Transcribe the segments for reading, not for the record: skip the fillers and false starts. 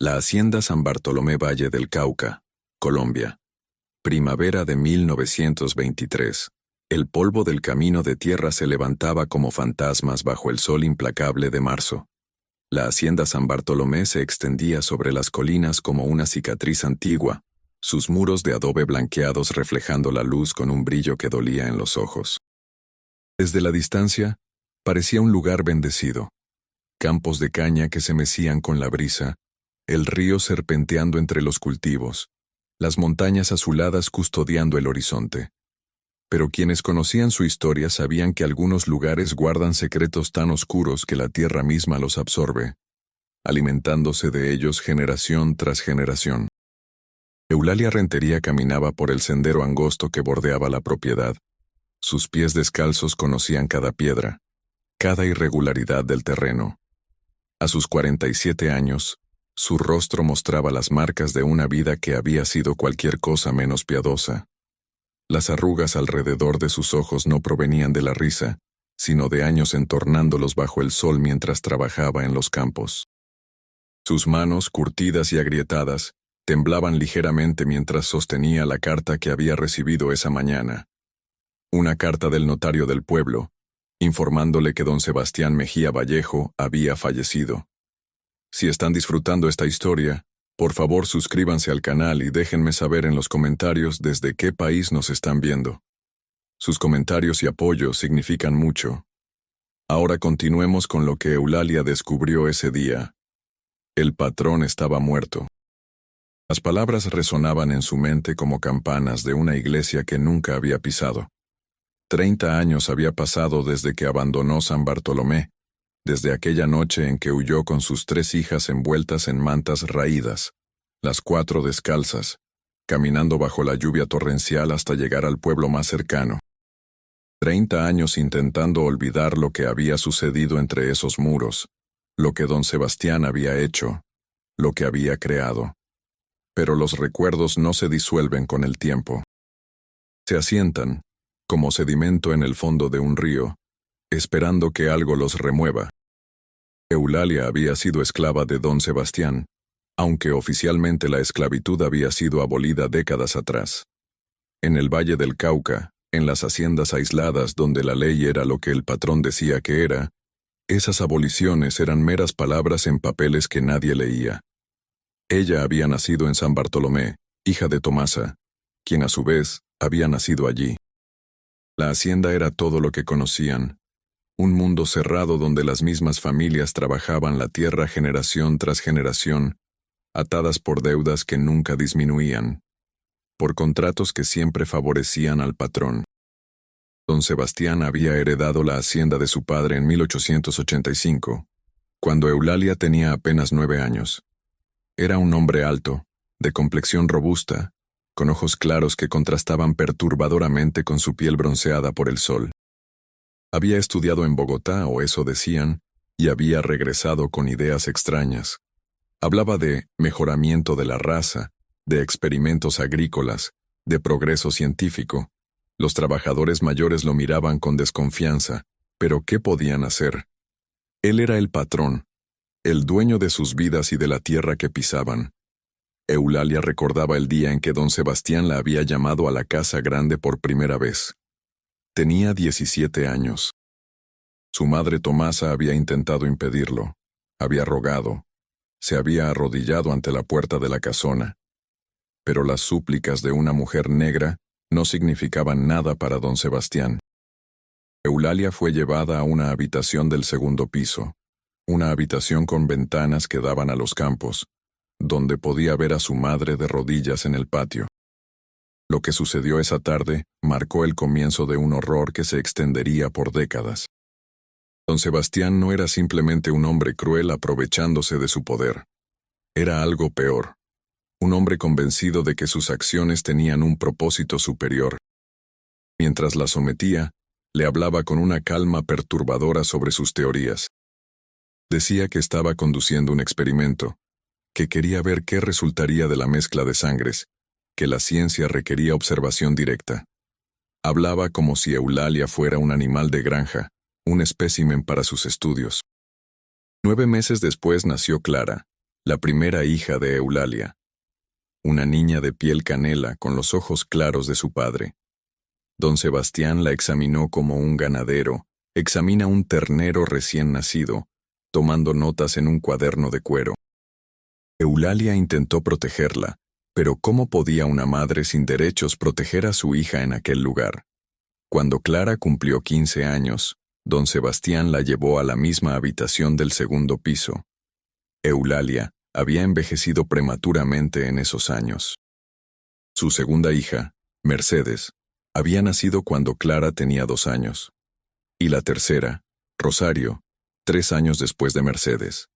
La hacienda San Bartolomé Valle del Cauca, Colombia. Primavera de 1923. El polvo del camino de tierra se levantaba como fantasmas bajo el sol implacable de marzo. La hacienda San Bartolomé se extendía sobre las colinas como una cicatriz antigua, sus muros de adobe blanqueados reflejando la luz con un brillo que dolía en los ojos. Desde la distancia, parecía un lugar bendecido. Campos de caña que se mecían con la brisa, el río serpenteando entre los cultivos, las montañas azuladas custodiando el horizonte. Pero quienes conocían su historia sabían que algunos lugares guardan secretos tan oscuros que la tierra misma los absorbe, alimentándose de ellos generación tras generación. Eulalia Rentería caminaba por el sendero angosto que bordeaba la propiedad. Sus pies descalzos conocían cada piedra, cada irregularidad del terreno. A sus 47 años, su rostro mostraba las marcas de una vida que había sido cualquier cosa menos piadosa. Las arrugas alrededor de sus ojos no provenían de la risa, sino de años entornándolos bajo el sol mientras trabajaba en los campos. Sus manos, curtidas y agrietadas, temblaban ligeramente mientras sostenía la carta que había recibido esa mañana. Una carta del notario del pueblo, informándole que don Sebastián Mejía Vallejo había fallecido. Si están disfrutando esta historia, por favor suscríbanse al canal y déjenme saber en los comentarios desde qué país nos están viendo. Sus comentarios y apoyo significan mucho. Ahora continuemos con lo que Eulalia descubrió ese día. El patrón estaba muerto. Las palabras resonaban en su mente como campanas de una iglesia que nunca había pisado. 30 años había pasado desde que abandonó San Bartolomé, desde aquella noche en que huyó con sus 3 hijas envueltas en mantas raídas, las 4 descalzas, caminando bajo la lluvia torrencial hasta llegar al pueblo más cercano. 30 años intentando olvidar lo que había sucedido entre esos muros, lo que don Sebastián había hecho, lo que había creado. Pero los recuerdos no se disuelven con el tiempo. Se asientan, como sedimento en el fondo de un río, esperando que algo los remueva. Eulalia había sido esclava de don Sebastián, aunque oficialmente la esclavitud había sido abolida décadas atrás. En el Valle del Cauca, en las haciendas aisladas donde la ley era lo que el patrón decía que era, esas aboliciones eran meras palabras en papeles que nadie leía. Ella había nacido en San Bartolomé, hija de Tomasa, quien a su vez había nacido allí. La hacienda era todo lo que conocían, un mundo cerrado donde las mismas familias trabajaban la tierra generación tras generación, atadas por deudas que nunca disminuían, por contratos que siempre favorecían al patrón. Don Sebastián había heredado la hacienda de su padre en 1885, cuando Eulalia tenía apenas 9 años. Era un hombre alto, de complexión robusta, con ojos claros que contrastaban perturbadoramente con su piel bronceada por el sol. Había estudiado en Bogotá, o eso decían, y había regresado con ideas extrañas. Hablaba de mejoramiento de la raza, de experimentos agrícolas, de progreso científico. Los trabajadores mayores lo miraban con desconfianza, pero ¿qué podían hacer? Él era el patrón, el dueño de sus vidas y de la tierra que pisaban. Eulalia recordaba el día en que don Sebastián la había llamado a la casa grande por primera vez. Tenía 17 años. Su madre Tomasa había intentado impedirlo, había rogado, se había arrodillado ante la puerta de la casona. Pero las súplicas de una mujer negra no significaban nada para don Sebastián. Eulalia fue llevada a una habitación del segundo piso, una habitación con ventanas que daban a los campos, donde podía ver a su madre de rodillas en el patio. Lo que sucedió esa tarde marcó el comienzo de un horror que se extendería por décadas. Don Sebastián no era simplemente un hombre cruel aprovechándose de su poder. Era algo peor. Un hombre convencido de que sus acciones tenían un propósito superior. Mientras la sometía, le hablaba con una calma perturbadora sobre sus teorías. Decía que estaba conduciendo un experimento, que quería ver qué resultaría de la mezcla de sangres, que la ciencia requería observación directa. Hablaba como si Eulalia fuera un animal de granja, un espécimen para sus estudios. 9 meses después nació Clara, la primera hija de Eulalia, una niña de piel canela con los ojos claros de su padre. Don Sebastián la examinó como un ganadero examina un ternero recién nacido, tomando notas en un cuaderno de cuero. Eulalia intentó protegerla, pero ¿cómo podía una madre sin derechos proteger a su hija en aquel lugar? Cuando Clara cumplió 15 años, don Sebastián la llevó a la misma habitación del segundo piso. Eulalia había envejecido prematuramente en esos años. Su segunda hija, Mercedes, había nacido cuando Clara tenía 2 años. Y la tercera, Rosario, 3 años después de Mercedes.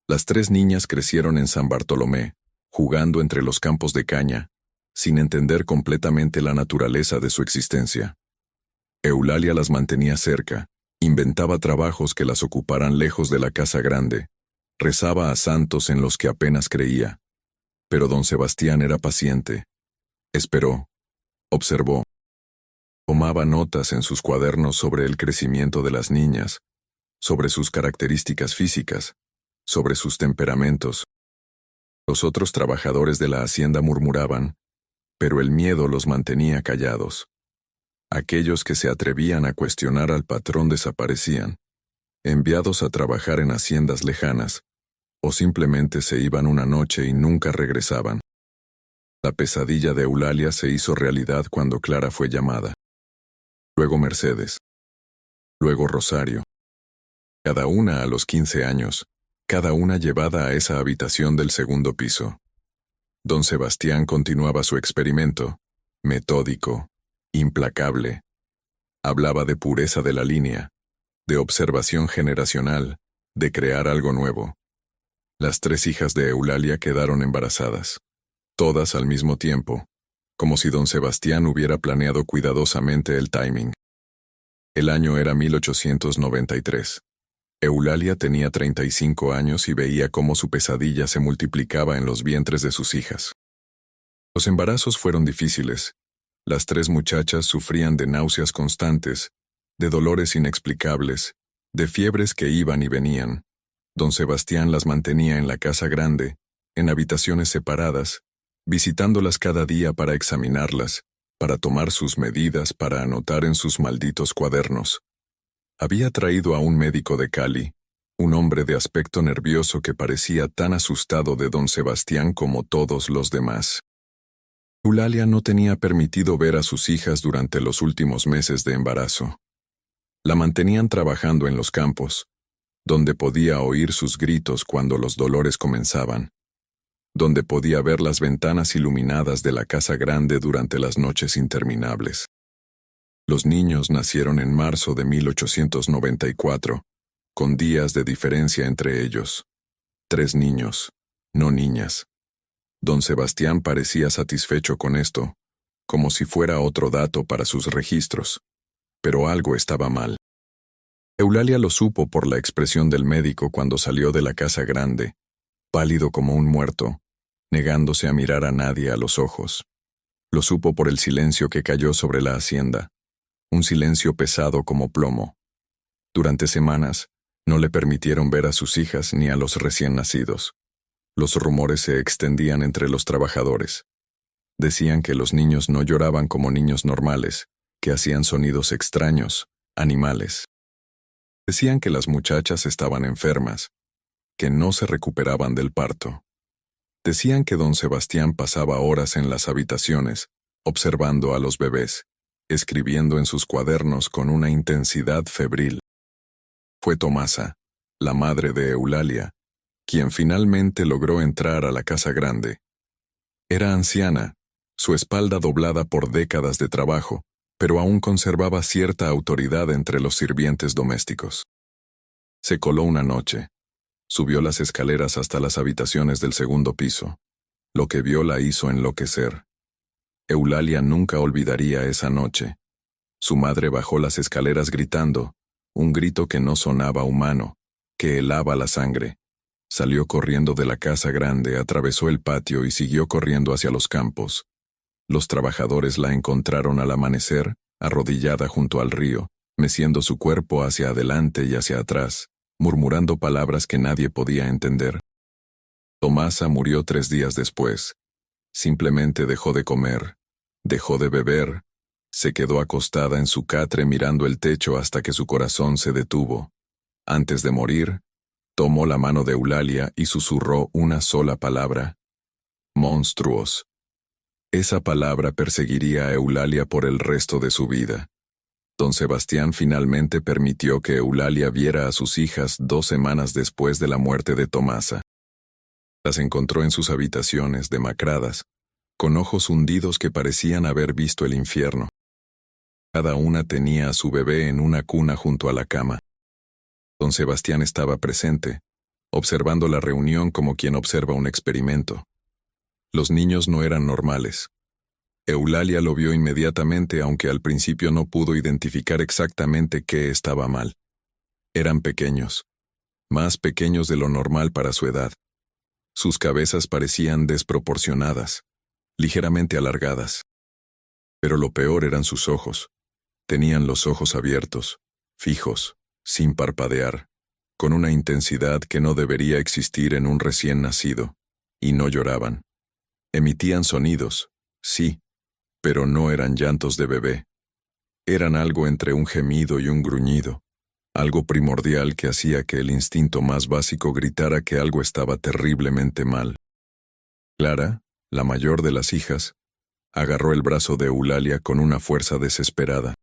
Las 3 niñas crecieron en San Bartolomé, jugando entre los campos de caña, sin entender completamente la naturaleza de su existencia. Eulalia las mantenía cerca, inventaba trabajos que las ocuparan lejos de la casa grande, rezaba a santos en los que apenas creía. Pero don Sebastián era paciente. Esperó, observó. Tomaba notas en sus cuadernos sobre el crecimiento de las niñas, sobre sus características físicas, sobre sus temperamentos. Los otros trabajadores de la hacienda murmuraban, pero el miedo los mantenía callados. Aquellos que se atrevían a cuestionar al patrón desaparecían, enviados a trabajar en haciendas lejanas, o simplemente se iban una noche y nunca regresaban. La pesadilla de Eulalia se hizo realidad cuando Clara fue llamada. Luego Mercedes. Luego Rosario. Cada una a los 15 años, cada una llevada a esa habitación del segundo piso. Don Sebastián continuaba su experimento, metódico, implacable. Hablaba de pureza de la línea, de observación generacional, de crear algo nuevo. Las 3 hijas de Eulalia quedaron embarazadas, todas al mismo tiempo, como si don Sebastián hubiera planeado cuidadosamente el timing. El año era 1893. Eulalia tenía 35 años y veía cómo su pesadilla se multiplicaba en los vientres de sus hijas. Los embarazos fueron difíciles. Las 3 muchachas sufrían de náuseas constantes, de dolores inexplicables, de fiebres que iban y venían. Don Sebastián las mantenía en la casa grande, en habitaciones separadas, visitándolas cada día para examinarlas, para tomar sus medidas, para anotar en sus malditos cuadernos. Había traído a un médico de Cali, un hombre de aspecto nervioso que parecía tan asustado de don Sebastián como todos los demás. Eulalia no tenía permitido ver a sus hijas durante los últimos meses de embarazo. La mantenían trabajando en los campos, donde podía oír sus gritos cuando los dolores comenzaban, donde podía ver las ventanas iluminadas de la casa grande durante las noches interminables. Los niños nacieron en marzo de 1894, con días de diferencia entre ellos. 3 niños, no niñas. Don Sebastián parecía satisfecho con esto, como si fuera otro dato para sus registros. Pero algo estaba mal. Eulalia lo supo por la expresión del médico cuando salió de la casa grande, pálido como un muerto, negándose a mirar a nadie a los ojos. Lo supo por el silencio que cayó sobre la hacienda, un silencio pesado como plomo. Durante semanas, no le permitieron ver a sus hijas ni a los recién nacidos. Los rumores se extendían entre los trabajadores. Decían que los niños no lloraban como niños normales, que hacían sonidos extraños, animales. Decían que las muchachas estaban enfermas, que no se recuperaban del parto. Decían que don Sebastián pasaba horas en las habitaciones, observando a los bebés, escribiendo en sus cuadernos con una intensidad febril. Fue Tomasa, la madre de Eulalia, quien finalmente logró entrar a la casa grande. Era anciana, su espalda doblada por décadas de trabajo, pero aún conservaba cierta autoridad entre los sirvientes domésticos. Se coló una noche. Subió las escaleras hasta las habitaciones del segundo piso. Lo que vio la hizo enloquecer. Eulalia nunca olvidaría esa noche. Su madre bajó las escaleras gritando, un grito que no sonaba humano, que helaba la sangre. Salió corriendo de la casa grande, atravesó el patio y siguió corriendo hacia los campos. Los trabajadores la encontraron al amanecer, arrodillada junto al río, meciendo su cuerpo hacia adelante y hacia atrás, murmurando palabras que nadie podía entender. Tomasa murió 3 días después. Simplemente dejó de comer, dejó de beber, se quedó acostada en su catre mirando el techo hasta que su corazón se detuvo. Antes de morir, tomó la mano de Eulalia y susurró una sola palabra: monstruos. Esa palabra perseguiría a Eulalia por el resto de su vida. Don Sebastián finalmente permitió que Eulalia viera a sus hijas 2 semanas después de la muerte de Tomasa. Las encontró en sus habitaciones demacradas, con ojos hundidos que parecían haber visto el infierno. Cada una tenía a su bebé en una cuna junto a la cama. Don Sebastián estaba presente, observando la reunión como quien observa un experimento. Los niños no eran normales. Eulalia lo vio inmediatamente, aunque al principio no pudo identificar exactamente qué estaba mal. Eran pequeños, más pequeños de lo normal para su edad. Sus cabezas parecían desproporcionadas, ligeramente alargadas. Pero lo peor eran sus ojos. Tenían los ojos abiertos, fijos, sin parpadear, con una intensidad que no debería existir en un recién nacido, y no lloraban. Emitían sonidos, sí, pero no eran llantos de bebé. Eran algo entre un gemido y un gruñido, algo primordial que hacía que el instinto más básico gritara que algo estaba terriblemente mal. Clara, la mayor de las hijas, agarró el brazo de Eulalia con una fuerza desesperada.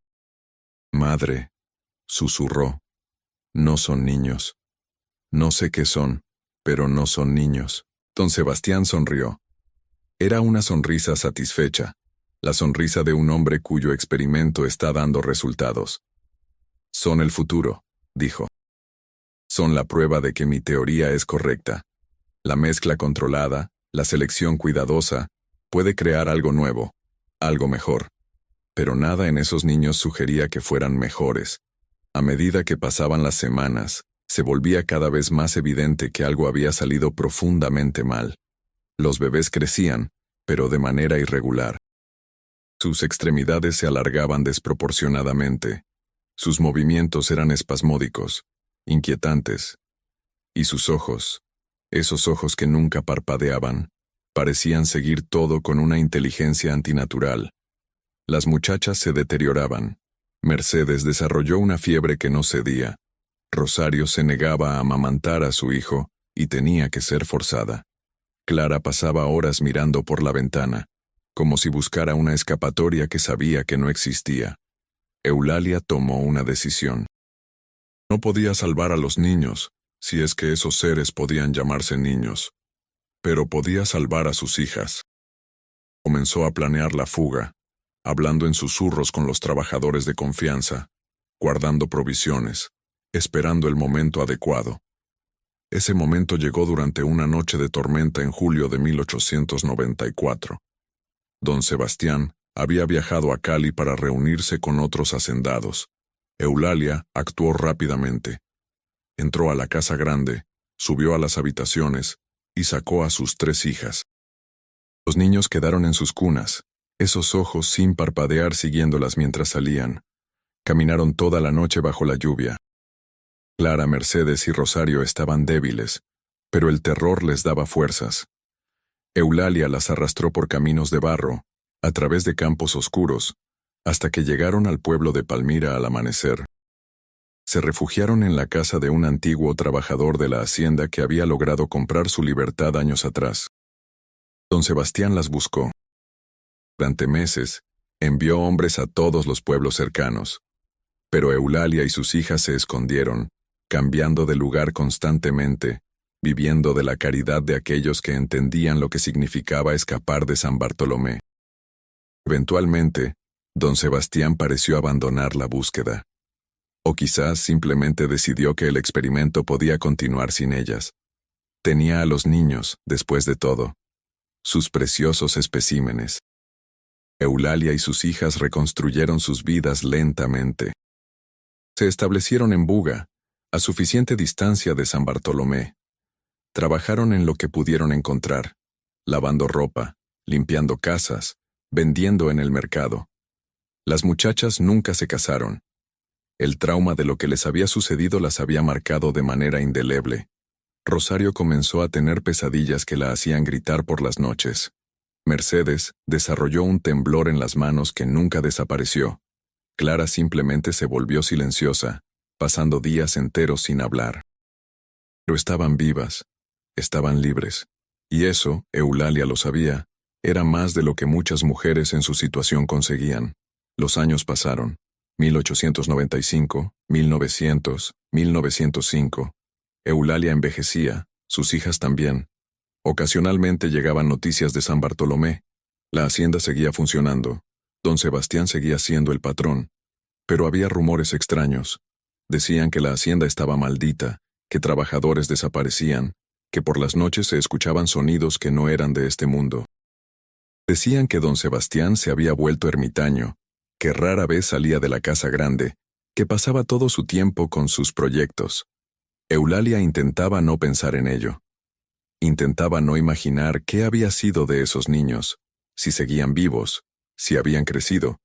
«Madre», susurró, «no son niños. No sé qué son, pero no son niños». Don Sebastián sonrió. Era una sonrisa satisfecha, la sonrisa de un hombre cuyo experimento está dando resultados. «Son el futuro», dijo. «Son la prueba de que mi teoría es correcta. La mezcla controlada, la selección cuidadosa, puede crear algo nuevo, algo mejor». Pero nada en esos niños sugería que fueran mejores. A medida que pasaban las semanas, se volvía cada vez más evidente que algo había salido profundamente mal. Los bebés crecían, pero de manera irregular. Sus extremidades se alargaban desproporcionadamente. Sus movimientos eran espasmódicos, inquietantes. Y sus ojos, esos ojos que nunca parpadeaban, parecían seguir todo con una inteligencia antinatural. Las muchachas se deterioraban. Mercedes desarrolló una fiebre que no cedía. Rosario se negaba a amamantar a su hijo y tenía que ser forzada. Clara pasaba horas mirando por la ventana, como si buscara una escapatoria que sabía que no existía. Eulalia tomó una decisión. No podía salvar a los niños, si es que esos seres podían llamarse niños, pero podía salvar a sus hijas. Comenzó a planear la fuga, hablando en susurros con los trabajadores de confianza, guardando provisiones, esperando el momento adecuado. Ese momento llegó durante una noche de tormenta en julio de 1894. Don Sebastián había viajado a Cali para reunirse con otros hacendados. Eulalia actuó rápidamente. Entró a la casa grande, subió a las habitaciones y sacó a sus 3 hijas. Los niños quedaron en sus cunas, esos ojos sin parpadear siguiéndolas mientras salían. Caminaron toda la noche bajo la lluvia. Clara, Mercedes y Rosario estaban débiles, pero el terror les daba fuerzas. Eulalia las arrastró por caminos de barro, a través de campos oscuros, hasta que llegaron al pueblo de Palmira al amanecer. Se refugiaron en la casa de un antiguo trabajador de la hacienda que había logrado comprar su libertad años atrás. Don Sebastián las buscó. Durante meses, envió hombres a todos los pueblos cercanos. Pero Eulalia y sus hijas se escondieron, cambiando de lugar constantemente, viviendo de la caridad de aquellos que entendían lo que significaba escapar de San Bartolomé. Eventualmente, don Sebastián pareció abandonar la búsqueda. O quizás simplemente decidió que el experimento podía continuar sin ellas. Tenía a los niños, después de todo, sus preciosos especímenes. Eulalia y sus hijas reconstruyeron sus vidas lentamente. Se establecieron en Buga, a suficiente distancia de San Bartolomé. Trabajaron en lo que pudieron encontrar, lavando ropa, limpiando casas, vendiendo en el mercado. Las muchachas nunca se casaron. El trauma de lo que les había sucedido las había marcado de manera indeleble. Rosario comenzó a tener pesadillas que la hacían gritar por las noches. Mercedes desarrolló un temblor en las manos que nunca desapareció. Clara simplemente se volvió silenciosa, pasando días enteros sin hablar. Pero estaban vivas, estaban libres. Y eso, Eulalia lo sabía, era más de lo que muchas mujeres en su situación conseguían. Los años pasaron. 1895, 1900, 1905. Eulalia envejecía, sus hijas también. Ocasionalmente llegaban noticias de San Bartolomé. La hacienda seguía funcionando. Don Sebastián seguía siendo el patrón. Pero había rumores extraños. Decían que la hacienda estaba maldita, que trabajadores desaparecían, que por las noches se escuchaban sonidos que no eran de este mundo. Decían que don Sebastián se había vuelto ermitaño, que rara vez salía de la casa grande, que pasaba todo su tiempo con sus proyectos. Eulalia intentaba no pensar en ello. Intentaba no imaginar qué había sido de esos niños, si seguían vivos, si habían crecido.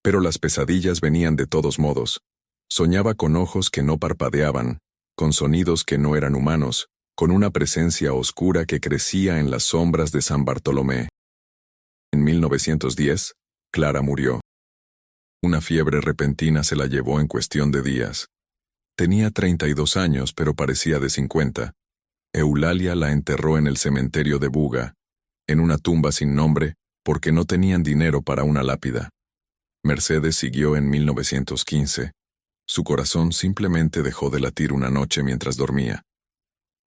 Pero las pesadillas venían de todos modos. Soñaba con ojos que no parpadeaban, con sonidos que no eran humanos, con una presencia oscura que crecía en las sombras de San Bartolomé. En 1910, Clara murió. Una fiebre repentina se la llevó en cuestión de días. Tenía 32 años, pero parecía de 50. Eulalia la enterró en el cementerio de Buga, en una tumba sin nombre, porque no tenían dinero para una lápida. Mercedes siguió en 1915. Su corazón simplemente dejó de latir una noche mientras dormía.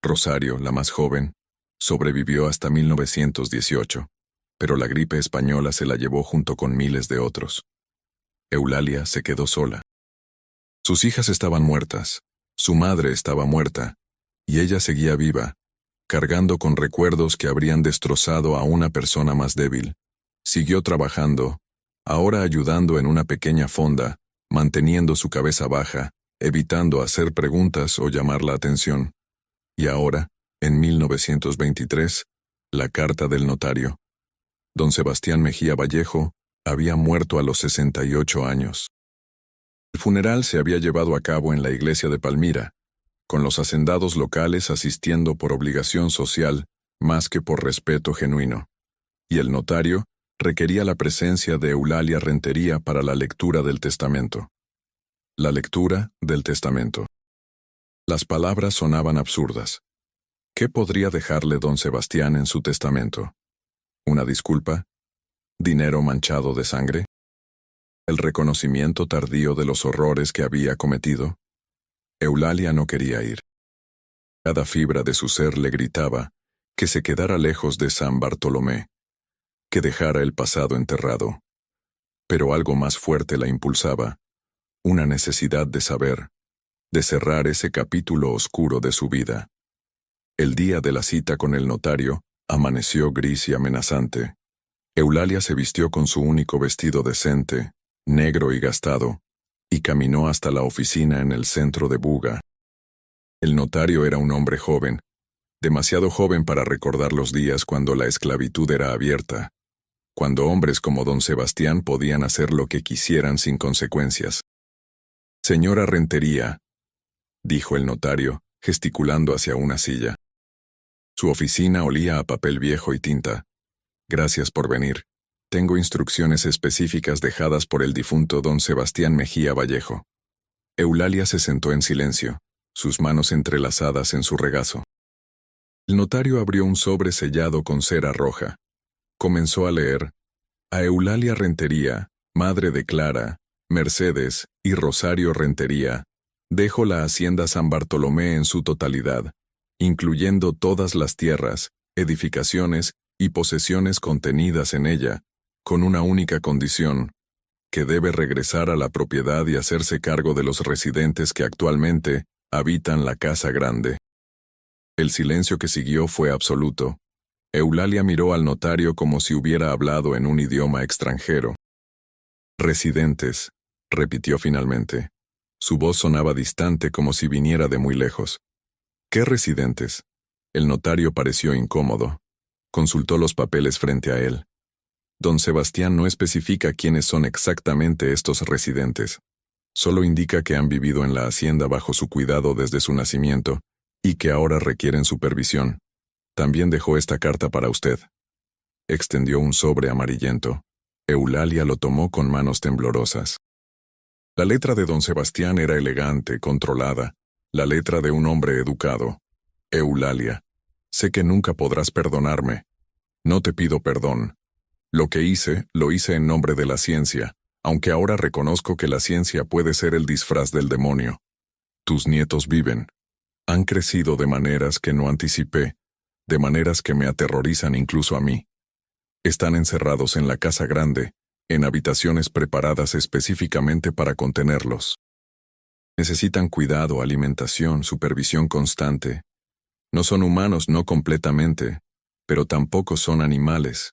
Rosario, la más joven, sobrevivió hasta 1918, pero la gripe española se la llevó junto con miles de otros. Eulalia se quedó sola. Sus hijas estaban muertas, su madre estaba muerta, y ella seguía viva, cargando con recuerdos que habrían destrozado a una persona más débil. Siguió trabajando, ahora ayudando en una pequeña fonda, manteniendo su cabeza baja, evitando hacer preguntas o llamar la atención. Y ahora, en 1923, la carta del notario. Don Sebastián Mejía Vallejo había muerto a los 68 años. El funeral se había llevado a cabo en la iglesia de Palmira, con los hacendados locales asistiendo por obligación social más que por respeto genuino. Y el notario requería la presencia de Eulalia Rentería para la lectura del testamento. La lectura del testamento. Las palabras sonaban absurdas. ¿Qué podría dejarle don Sebastián en su testamento? ¿Una disculpa? ¿Dinero manchado de sangre? ¿El reconocimiento tardío de los horrores que había cometido? Eulalia no quería ir. Cada fibra de su ser le gritaba que se quedara lejos de San Bartolomé, que dejara el pasado enterrado. Pero algo más fuerte la impulsaba, una necesidad de saber, de cerrar ese capítulo oscuro de su vida. El día de la cita con el notario amaneció gris y amenazante. Eulalia se vistió con su único vestido decente, negro y gastado, y caminó hasta la oficina en el centro de Buga. El notario era un hombre joven, demasiado joven para recordar los días cuando la esclavitud era abierta, cuando hombres como don Sebastián podían hacer lo que quisieran sin consecuencias. Señora Rentería, dijo el notario, gesticulando hacia una silla. Su oficina olía a papel viejo y tinta. Gracias por venir. Tengo instrucciones específicas dejadas por el difunto don Sebastián Mejía Vallejo. Eulalia se sentó en silencio, sus manos entrelazadas en su regazo. El notario abrió un sobre sellado con cera roja. Comenzó a leer: a Eulalia Rentería, madre de Clara, Mercedes y Rosario Rentería, dejo la hacienda San Bartolomé en su totalidad, incluyendo todas las tierras, edificaciones y posesiones contenidas en ella, con una única condición, que debe regresar a la propiedad y hacerse cargo de los residentes que actualmente habitan la casa grande. El silencio que siguió fue absoluto. Eulalia miró al notario como si hubiera hablado en un idioma extranjero. Residentes, repitió finalmente. Su voz sonaba distante como si viniera de muy lejos. ¿Qué residentes? El notario pareció incómodo. Consultó los papeles frente a él. Don Sebastián no especifica quiénes son exactamente estos residentes. Solo indica que han vivido en la hacienda bajo su cuidado desde su nacimiento y que ahora requieren supervisión. También dejó esta carta para usted. Extendió un sobre amarillento. Eulalia lo tomó con manos temblorosas. La letra de don Sebastián era elegante, controlada, la letra de un hombre educado. Eulalia, sé que nunca podrás perdonarme. No te pido perdón. Lo que hice, lo hice en nombre de la ciencia, aunque ahora reconozco que la ciencia puede ser el disfraz del demonio. Tus nietos viven. Han crecido de maneras que no anticipé, de maneras que me aterrorizan incluso a mí. Están encerrados en la casa grande, en habitaciones preparadas específicamente para contenerlos. Necesitan cuidado, alimentación, supervisión constante. No son humanos, no completamente, pero tampoco son animales.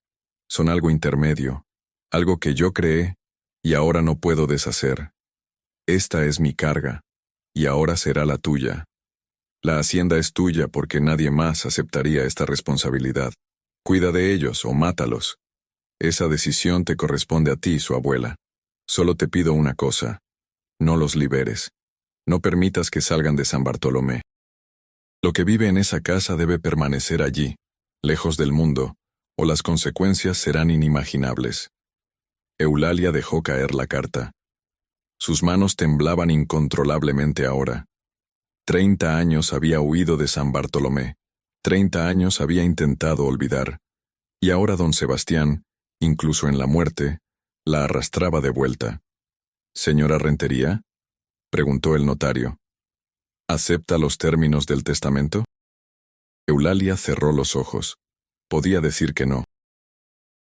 Son algo intermedio, algo que yo creé y ahora no puedo deshacer. Esta es mi carga, y ahora será la tuya. La hacienda es tuya porque nadie más aceptaría esta responsabilidad. Cuida de ellos o mátalos. Esa decisión te corresponde a ti, su abuela. Solo te pido una cosa. No los liberes. No permitas que salgan de San Bartolomé. Lo que vive en esa casa debe permanecer allí, lejos del mundo, o las consecuencias serán inimaginables. Eulalia dejó caer la carta. Sus manos temblaban incontrolablemente ahora. 30 años había huido de San Bartolomé. 30 años había intentado olvidar. Y ahora don Sebastián, incluso en la muerte, la arrastraba de vuelta. «¿Señora Rentería?», preguntó el notario. «¿Acepta los términos del testamento?». Eulalia cerró los ojos. Podía decir que no.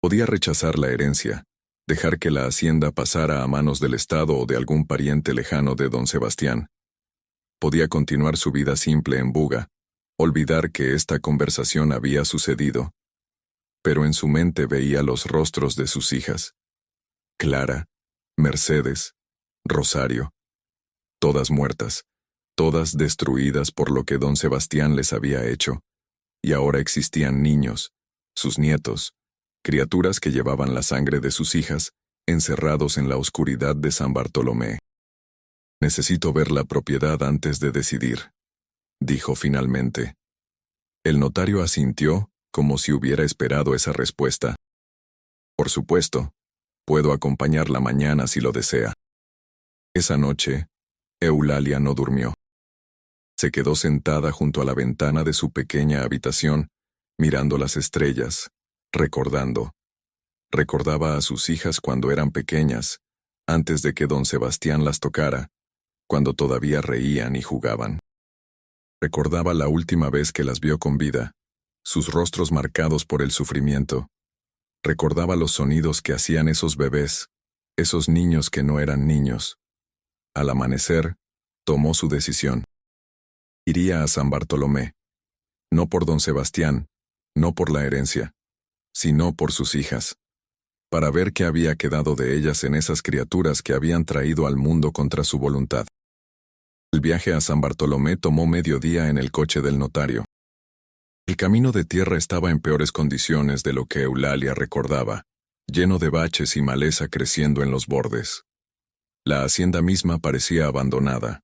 Podía rechazar la herencia, dejar que la hacienda pasara a manos del Estado o de algún pariente lejano de don Sebastián. Podía continuar su vida simple en Buga, olvidar que esta conversación había sucedido. Pero en su mente veía los rostros de sus hijas. Clara, Mercedes, Rosario. Todas muertas, todas destruidas por lo que don Sebastián les había hecho. Y ahora existían niños, sus nietos, criaturas que llevaban la sangre de sus hijas, encerrados en la oscuridad de San Bartolomé. «Necesito ver la propiedad antes de decidir», dijo finalmente. El notario asintió, como si hubiera esperado esa respuesta. «Por supuesto, puedo acompañarla mañana si lo desea». Esa noche, Eulalia no durmió. Se quedó sentada junto a la ventana de su pequeña habitación, mirando las estrellas, recordando. Recordaba a sus hijas cuando eran pequeñas, antes de que don Sebastián las tocara, cuando todavía reían y jugaban. Recordaba la última vez que las vio con vida, sus rostros marcados por el sufrimiento. Recordaba los sonidos que hacían esos bebés, esos niños que no eran niños. Al amanecer, tomó su decisión. Iría a San Bartolomé. No por don Sebastián, no por la herencia, sino por sus hijas. Para ver qué había quedado de ellas en esas criaturas que habían traído al mundo contra su voluntad. El viaje a San Bartolomé tomó medio día en el coche del notario. El camino de tierra estaba en peores condiciones de lo que Eulalia recordaba, lleno de baches y maleza creciendo en los bordes. La hacienda misma parecía abandonada.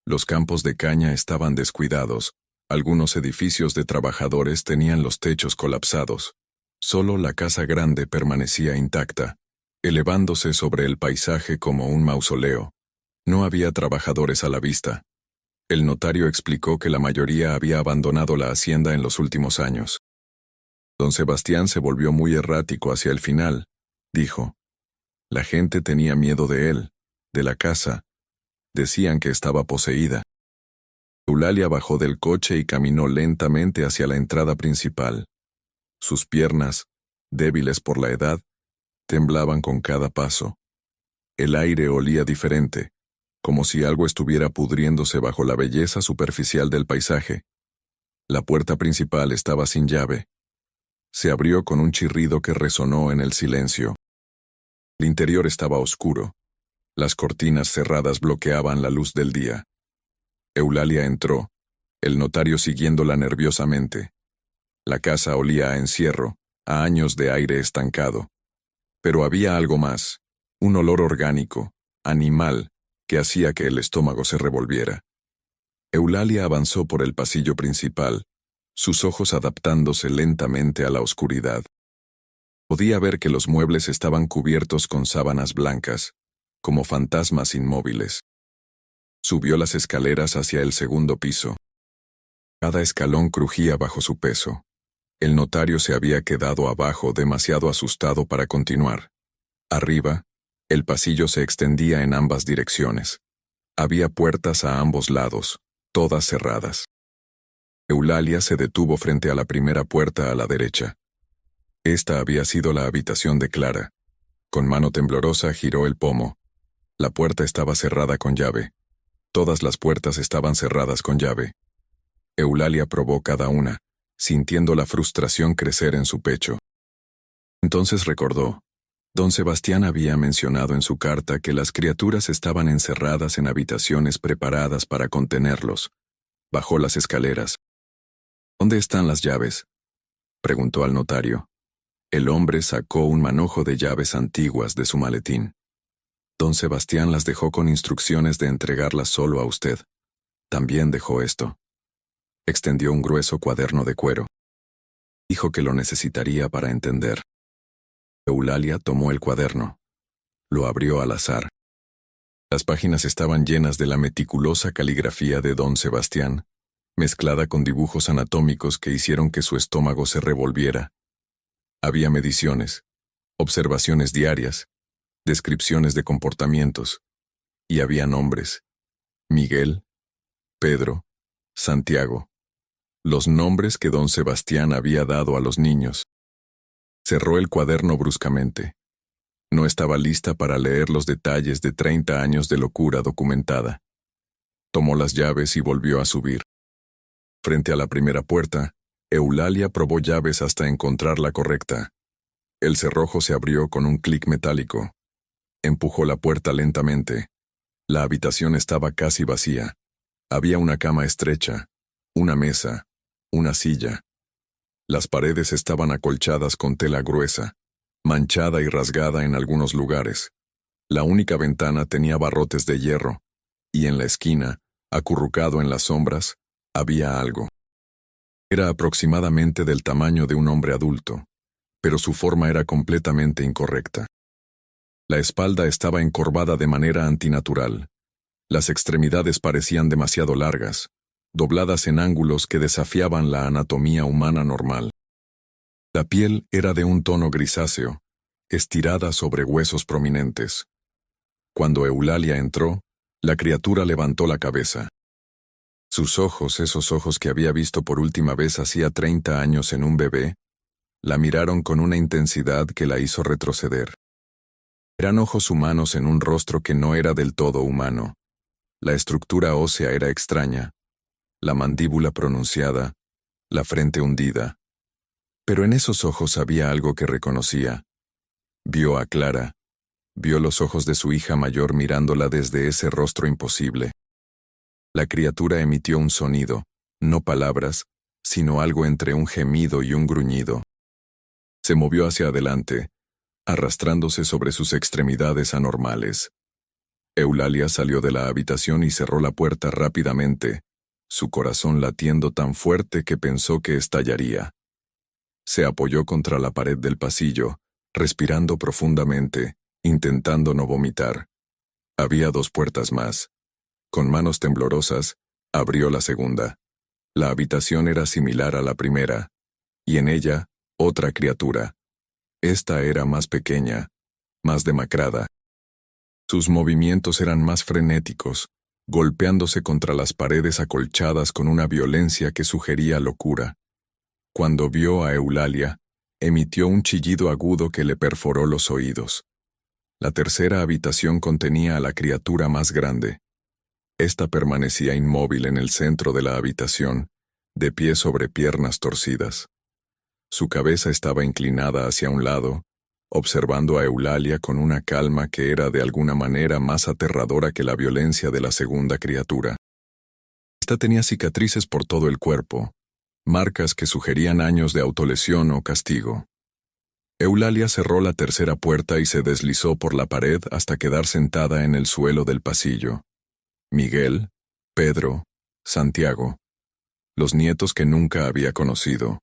Los campos de caña estaban descuidados, algunos edificios de trabajadores tenían los techos colapsados. Solo la casa grande permanecía intacta, elevándose sobre el paisaje como un mausoleo. No había trabajadores a la vista. El notario explicó que la mayoría había abandonado la hacienda en los últimos años. Don Sebastián se volvió muy errático hacia el final, dijo. La gente tenía miedo de él, de la casa. Decían que estaba poseída. Eulalia bajó del coche y caminó lentamente hacia la entrada principal. Sus piernas, débiles por la edad, temblaban con cada paso. El aire olía diferente, como si algo estuviera pudriéndose bajo la belleza superficial del paisaje. La puerta principal estaba sin llave. Se abrió con un chirrido que resonó en el silencio. El interior estaba oscuro. Las cortinas cerradas bloqueaban la luz del día. Eulalia entró, el notario siguiéndola nerviosamente. La casa olía a encierro, a años de aire estancado. Pero había algo más, un olor orgánico, animal, que hacía que el estómago se revolviera. Eulalia avanzó por el pasillo principal, sus ojos adaptándose lentamente a la oscuridad. Podía ver que los muebles estaban cubiertos con sábanas blancas, como fantasmas inmóviles. Subió las escaleras hacia el segundo piso. Cada escalón crujía bajo su peso. El notario se había quedado abajo demasiado asustado para continuar. Arriba, el pasillo se extendía en ambas direcciones. Había puertas a ambos lados, todas cerradas. Eulalia se detuvo frente a la primera puerta a la derecha. Esta había sido la habitación de Clara. Con mano temblorosa giró el pomo. La puerta estaba cerrada con llave. Todas las puertas estaban cerradas con llave. Eulalia probó cada una, sintiendo la frustración crecer en su pecho. Entonces recordó. Don Sebastián había mencionado en su carta que las criaturas estaban encerradas en habitaciones preparadas para contenerlos. Bajó las escaleras. ¿Dónde están las llaves?, preguntó al notario. El hombre sacó un manojo de llaves antiguas de su maletín. Don Sebastián las dejó con instrucciones de entregarlas solo a usted. También dejó esto. Extendió un grueso cuaderno de cuero. Dijo que lo necesitaría para entender. Eulalia tomó el cuaderno. Lo abrió al azar. Las páginas estaban llenas de la meticulosa caligrafía de don Sebastián, mezclada con dibujos anatómicos que hicieron que su estómago se revolviera. Había mediciones, observaciones diarias, descripciones de comportamientos, y había nombres: Miguel, Pedro, Santiago, los nombres que don Sebastián había dado a los niños. Cerró el cuaderno bruscamente. No estaba lista para leer los detalles de 30 años de locura documentada. Tomó las llaves y volvió a subir. Frente a la primera puerta, Eulalia probó llaves hasta encontrar la correcta. El cerrojo se abrió con un clic metálico. Empujó la puerta lentamente. La habitación estaba casi vacía. Había una cama estrecha, una mesa, una silla. Las paredes estaban acolchadas con tela gruesa, manchada y rasgada en algunos lugares. La única ventana tenía barrotes de hierro, y en la esquina, acurrucado en las sombras, había algo. Era aproximadamente del tamaño de un hombre adulto, pero su forma era completamente incorrecta. La espalda estaba encorvada de manera antinatural. Las extremidades parecían demasiado largas, dobladas en ángulos que desafiaban la anatomía humana normal. La piel era de un tono grisáceo, estirada sobre huesos prominentes. Cuando Eulalia entró, la criatura levantó la cabeza. Sus ojos, esos ojos que había visto por última vez hacía 30 años en un bebé, la miraron con una intensidad que la hizo retroceder. Eran ojos humanos en un rostro que no era del todo humano. La estructura ósea era extraña, la mandíbula pronunciada, la frente hundida. Pero en esos ojos había algo que reconocía. Vio a Clara, vio los ojos de su hija mayor mirándola desde ese rostro imposible. La criatura emitió un sonido, no palabras, sino algo entre un gemido y un gruñido. Se movió hacia adelante, arrastrándose sobre sus extremidades anormales. Eulalia salió de la habitación y cerró la puerta rápidamente, su corazón latiendo tan fuerte que pensó que estallaría. Se apoyó contra la pared del pasillo, respirando profundamente, intentando no vomitar. Había 2 puertas más. Con manos temblorosas, abrió la segunda. La habitación era similar a la primera, y en ella, otra criatura. Esta era más pequeña, más demacrada. Sus movimientos eran más frenéticos, golpeándose contra las paredes acolchadas con una violencia que sugería locura. Cuando vio a Eulalia, emitió un chillido agudo que le perforó los oídos. La tercera habitación contenía a la criatura más grande. Esta permanecía inmóvil en el centro de la habitación, de pie sobre piernas torcidas. Su cabeza estaba inclinada hacia un lado, observando a Eulalia con una calma que era de alguna manera más aterradora que la violencia de la segunda criatura. Esta tenía cicatrices por todo el cuerpo, marcas que sugerían años de autolesión o castigo. Eulalia cerró la tercera puerta y se deslizó por la pared hasta quedar sentada en el suelo del pasillo. Miguel, Pedro, Santiago. Los nietos que nunca había conocido.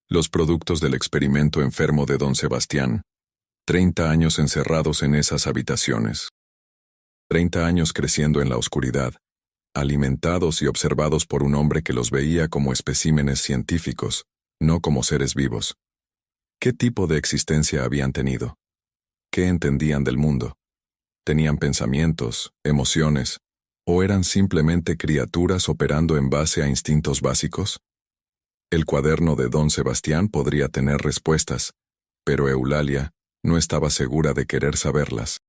Los productos del experimento enfermo de don Sebastián. 30 años encerrados en esas habitaciones. 30 años creciendo en la oscuridad, alimentados y observados por un hombre que los veía como especímenes científicos, no como seres vivos. ¿Qué tipo de existencia habían tenido? ¿Qué entendían del mundo? ¿Tenían pensamientos, emociones, o eran simplemente criaturas operando en base a instintos básicos? El cuaderno de don Sebastián podría tener respuestas, pero Eulalia no estaba segura de querer saberlas.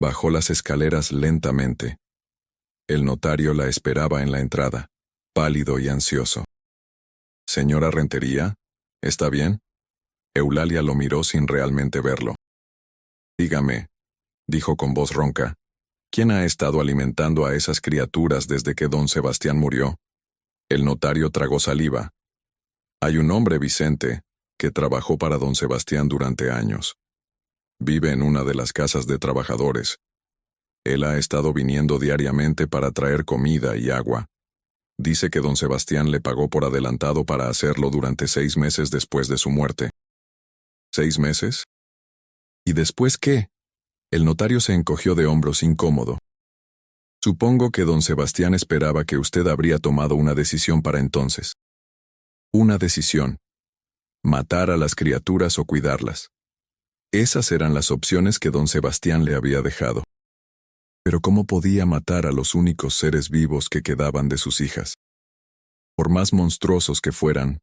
Bajó las escaleras lentamente. El notario la esperaba en la entrada, pálido y ansioso. «Señora Rentería, ¿está bien?» Eulalia lo miró sin realmente verlo. «Dígame», dijo con voz ronca, «¿quién ha estado alimentando a esas criaturas desde que don Sebastián murió?» El notario tragó saliva. «Hay un hombre, Vicente, que trabajó para don Sebastián durante años. Vive en una de las casas de trabajadores. Él ha estado viniendo diariamente para traer comida y agua. Dice que don Sebastián le pagó por adelantado para hacerlo durante 6 meses después de su muerte». ¿6 meses? ¿Y después qué? El notario se encogió de hombros incómodo. «Supongo que don Sebastián esperaba que usted habría tomado una decisión para entonces. Una decisión. Matar a las criaturas o cuidarlas. Esas eran las opciones que don Sebastián le había dejado. Pero ¿cómo podía matar a los únicos seres vivos que quedaban de sus hijas? Por más monstruosos que fueran,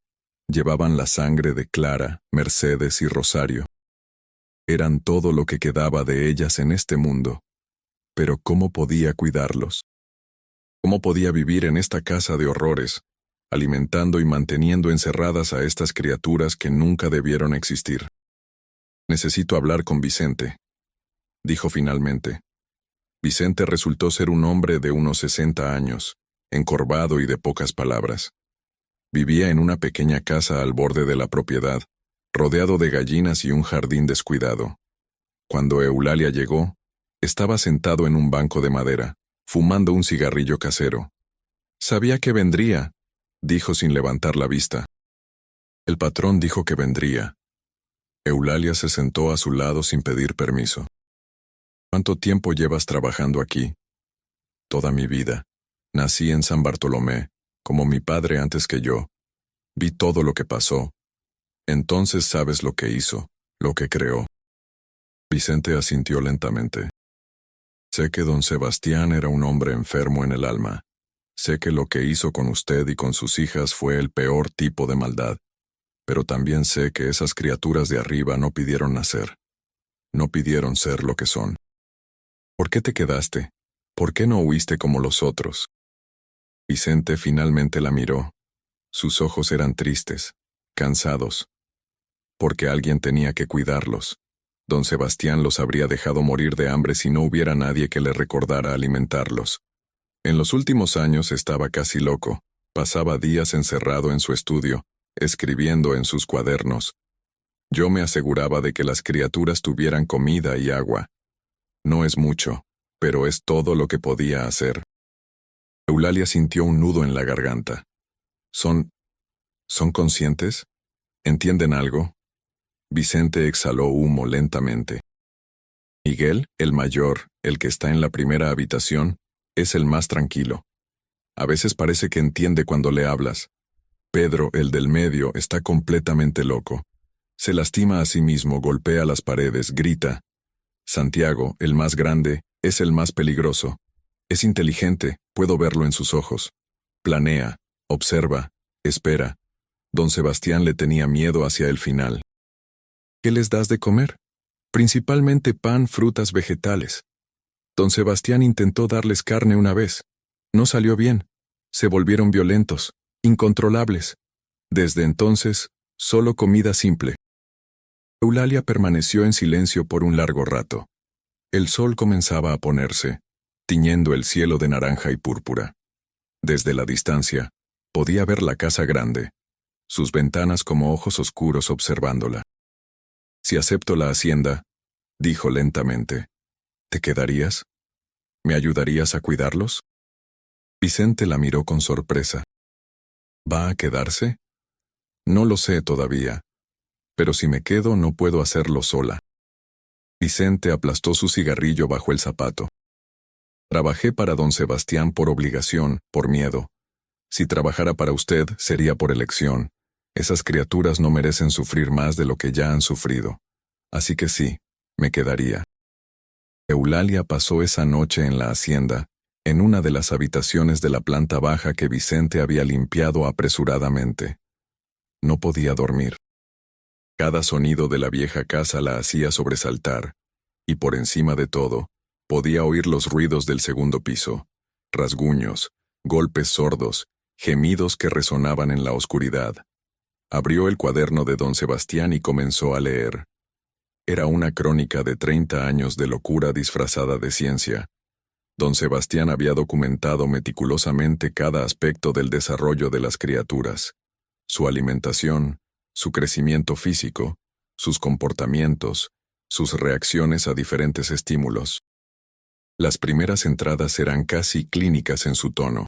llevaban la sangre de Clara, Mercedes y Rosario. Eran todo lo que quedaba de ellas en este mundo. Pero ¿cómo podía cuidarlos? ¿Cómo podía vivir en esta casa de horrores, alimentando y manteniendo encerradas a estas criaturas que nunca debieron existir? «Necesito hablar con Vicente», dijo finalmente. Vicente resultó ser un hombre de unos 60 años, encorvado y de pocas palabras. Vivía en una pequeña casa al borde de la propiedad, rodeado de gallinas y un jardín descuidado. Cuando Eulalia llegó, estaba sentado en un banco de madera, fumando un cigarrillo casero. «Sabía que vendría», dijo sin levantar la vista. «El patrón dijo que vendría». Eulalia se sentó a su lado sin pedir permiso. «¿Cuánto tiempo llevas trabajando aquí?» «Toda mi vida. Nací en San Bartolomé, como mi padre antes que yo. Vi todo lo que pasó. Entonces sabes lo que hizo, lo que creó». Vicente asintió lentamente. «Sé que don Sebastián era un hombre enfermo en el alma. Sé que lo que hizo con usted y con sus hijas fue el peor tipo de maldad. Pero también sé que esas criaturas de arriba no pidieron nacer. No pidieron ser lo que son. ¿Por qué te quedaste? ¿Por qué no huiste como los otros?» Vicente finalmente la miró. Sus ojos eran tristes, cansados. Porque alguien tenía que cuidarlos. Don Sebastián los habría dejado morir de hambre si no hubiera nadie que le recordara alimentarlos. En los últimos años estaba casi loco. Pasaba días encerrado en su estudio, escribiendo en sus cuadernos. Yo me aseguraba de que las criaturas tuvieran comida y agua. No es mucho, pero es todo lo que podía hacer. Eulalia sintió un nudo en la garganta. ¿Son conscientes? ¿Entienden algo?» Vicente exhaló humo lentamente. «Miguel, el mayor, el que está en la primera habitación, es el más tranquilo. A veces parece que entiende cuando le hablas. Pedro, el del medio, está completamente loco. Se lastima a sí mismo, golpea las paredes, grita. Santiago, el más grande, es el más peligroso. Es inteligente, puedo verlo en sus ojos. Planea, observa, espera. Don Sebastián le tenía miedo hacia el final». «¿Qué les das de comer?» «Principalmente pan, frutas, vegetales. Don Sebastián intentó darles carne una vez. No salió bien. Se volvieron violentos, incontrolables. Desde entonces, solo comida simple». Eulalia permaneció en silencio por un largo rato. El sol comenzaba a ponerse, tiñendo el cielo de naranja y púrpura. Desde la distancia, podía ver la casa grande, sus ventanas como ojos oscuros observándola. «Si acepto la hacienda», dijo lentamente, «¿te quedarías? ¿Me ayudarías a cuidarlos?» Vicente la miró con sorpresa. ¿Va a quedarse? No lo sé todavía. Pero si me quedo no puedo hacerlo sola. Vicente aplastó su cigarrillo bajo el zapato. Trabajé para don Sebastián por obligación, por miedo. Si trabajara para usted, sería por elección. Esas criaturas no merecen sufrir más de lo que ya han sufrido. Así que sí, me quedaría. Eulalia pasó esa noche en la hacienda, en una de las habitaciones de la planta baja que Vicente había limpiado apresuradamente. No podía dormir. Cada sonido de la vieja casa la hacía sobresaltar, y por encima de todo, podía oír los ruidos del segundo piso, rasguños, golpes sordos, gemidos que resonaban en la oscuridad. Abrió el cuaderno de don Sebastián y comenzó a leer. Era una crónica de 30 años de locura disfrazada de ciencia. Don Sebastián había documentado meticulosamente cada aspecto del desarrollo de las criaturas, su alimentación, su crecimiento físico, sus comportamientos, sus reacciones a diferentes estímulos. Las primeras entradas eran casi clínicas en su tono.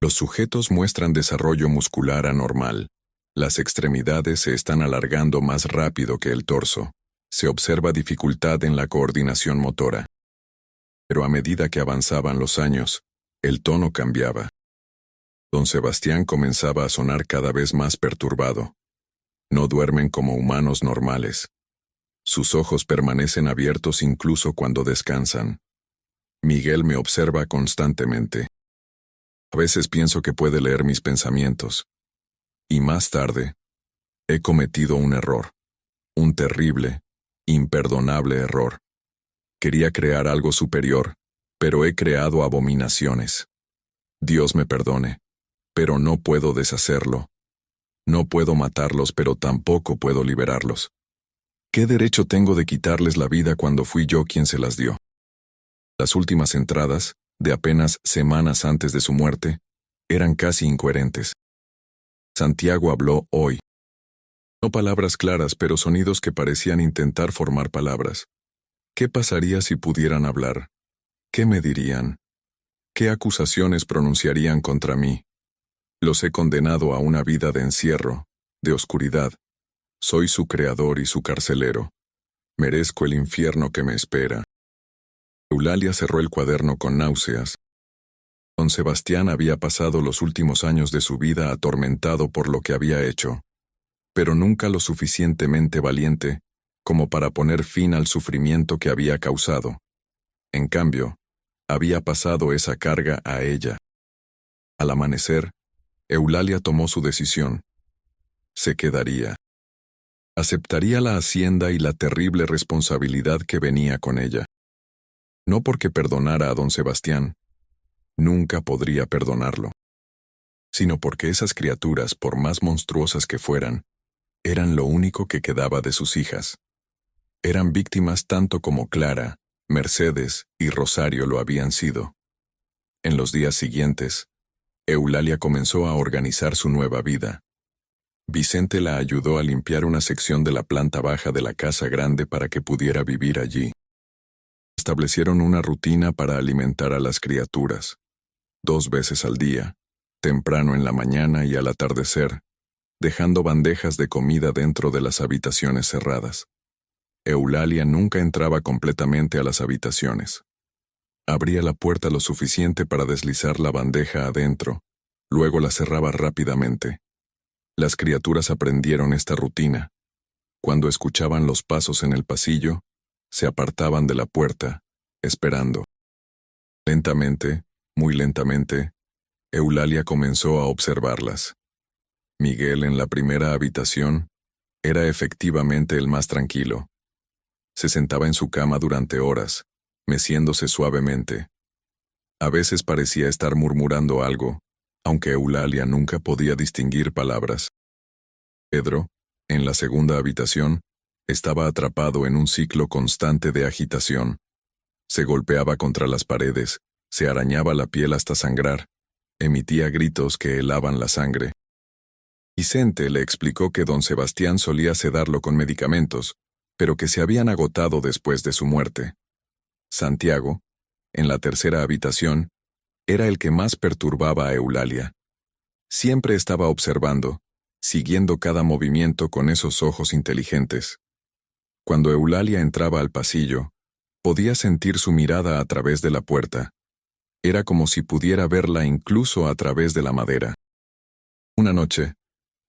Los sujetos muestran desarrollo muscular anormal. Las extremidades se están alargando más rápido que el torso. Se observa dificultad en la coordinación motora. Pero a medida que avanzaban los años, el tono cambiaba. Don Sebastián comenzaba a sonar cada vez más perturbado. No duermen como humanos normales. Sus ojos permanecen abiertos incluso cuando descansan. Miguel me observa constantemente. A veces pienso que puede leer mis pensamientos. Y más tarde, he cometido un error. Un terrible, imperdonable error. Quería crear algo superior, pero he creado abominaciones. Dios me perdone, pero no puedo deshacerlo. No puedo matarlos, pero tampoco puedo liberarlos. ¿Qué derecho tengo de quitarles la vida cuando fui yo quien se las dio? Las últimas entradas, de apenas semanas antes de su muerte, eran casi incoherentes. Santiago habló hoy. No palabras claras, pero sonidos que parecían intentar formar palabras. ¿Qué pasaría si pudieran hablar? ¿Qué me dirían? ¿Qué acusaciones pronunciarían contra mí? Los he condenado a una vida de encierro, de oscuridad. Soy su creador y su carcelero. Merezco el infierno que me espera. Eulalia cerró el cuaderno con náuseas. Don Sebastián había pasado los últimos años de su vida atormentado por lo que había hecho, pero nunca lo suficientemente valiente como para poner fin al sufrimiento que había causado. En cambio, había pasado esa carga a ella. Al amanecer, Eulalia tomó su decisión. Se quedaría. Aceptaría la hacienda y la terrible responsabilidad que venía con ella. No porque perdonara a don Sebastián, nunca podría perdonarlo, sino porque esas criaturas, por más monstruosas que fueran, eran lo único que quedaba de sus hijas. Eran víctimas tanto como Clara, Mercedes y Rosario lo habían sido. En los días siguientes, Eulalia comenzó a organizar su nueva vida. Vicente la ayudó a limpiar una sección de la planta baja de la casa grande para que pudiera vivir allí. Establecieron una rutina para alimentar a las criaturas, 2 veces al día, temprano en la mañana y al atardecer, dejando bandejas de comida dentro de las habitaciones cerradas. Eulalia nunca entraba completamente a las habitaciones. Abría la puerta lo suficiente para deslizar la bandeja adentro, luego la cerraba rápidamente. Las criaturas aprendieron esta rutina. Cuando escuchaban los pasos en el pasillo, se apartaban de la puerta, esperando. Lentamente, muy lentamente, Eulalia comenzó a observarlas. Miguel, en la primera habitación, era efectivamente el más tranquilo. Se sentaba en su cama durante horas, meciéndose suavemente. A veces parecía estar murmurando algo, aunque Eulalia nunca podía distinguir palabras. Pedro, en la segunda habitación, estaba atrapado en un ciclo constante de agitación. Se golpeaba contra las paredes, se arañaba la piel hasta sangrar, emitía gritos que helaban la sangre. Vicente le explicó que don Sebastián solía sedarlo con medicamentos, pero que se habían agotado después de su muerte. Santiago, en la tercera habitación, Era el que más perturbaba a Eulalia. Siempre estaba observando, siguiendo cada movimiento con esos ojos inteligentes. Cuando Eulalia entraba al pasillo, podía sentir su mirada a través de la puerta. Era como si pudiera verla incluso a través de la madera. Una noche,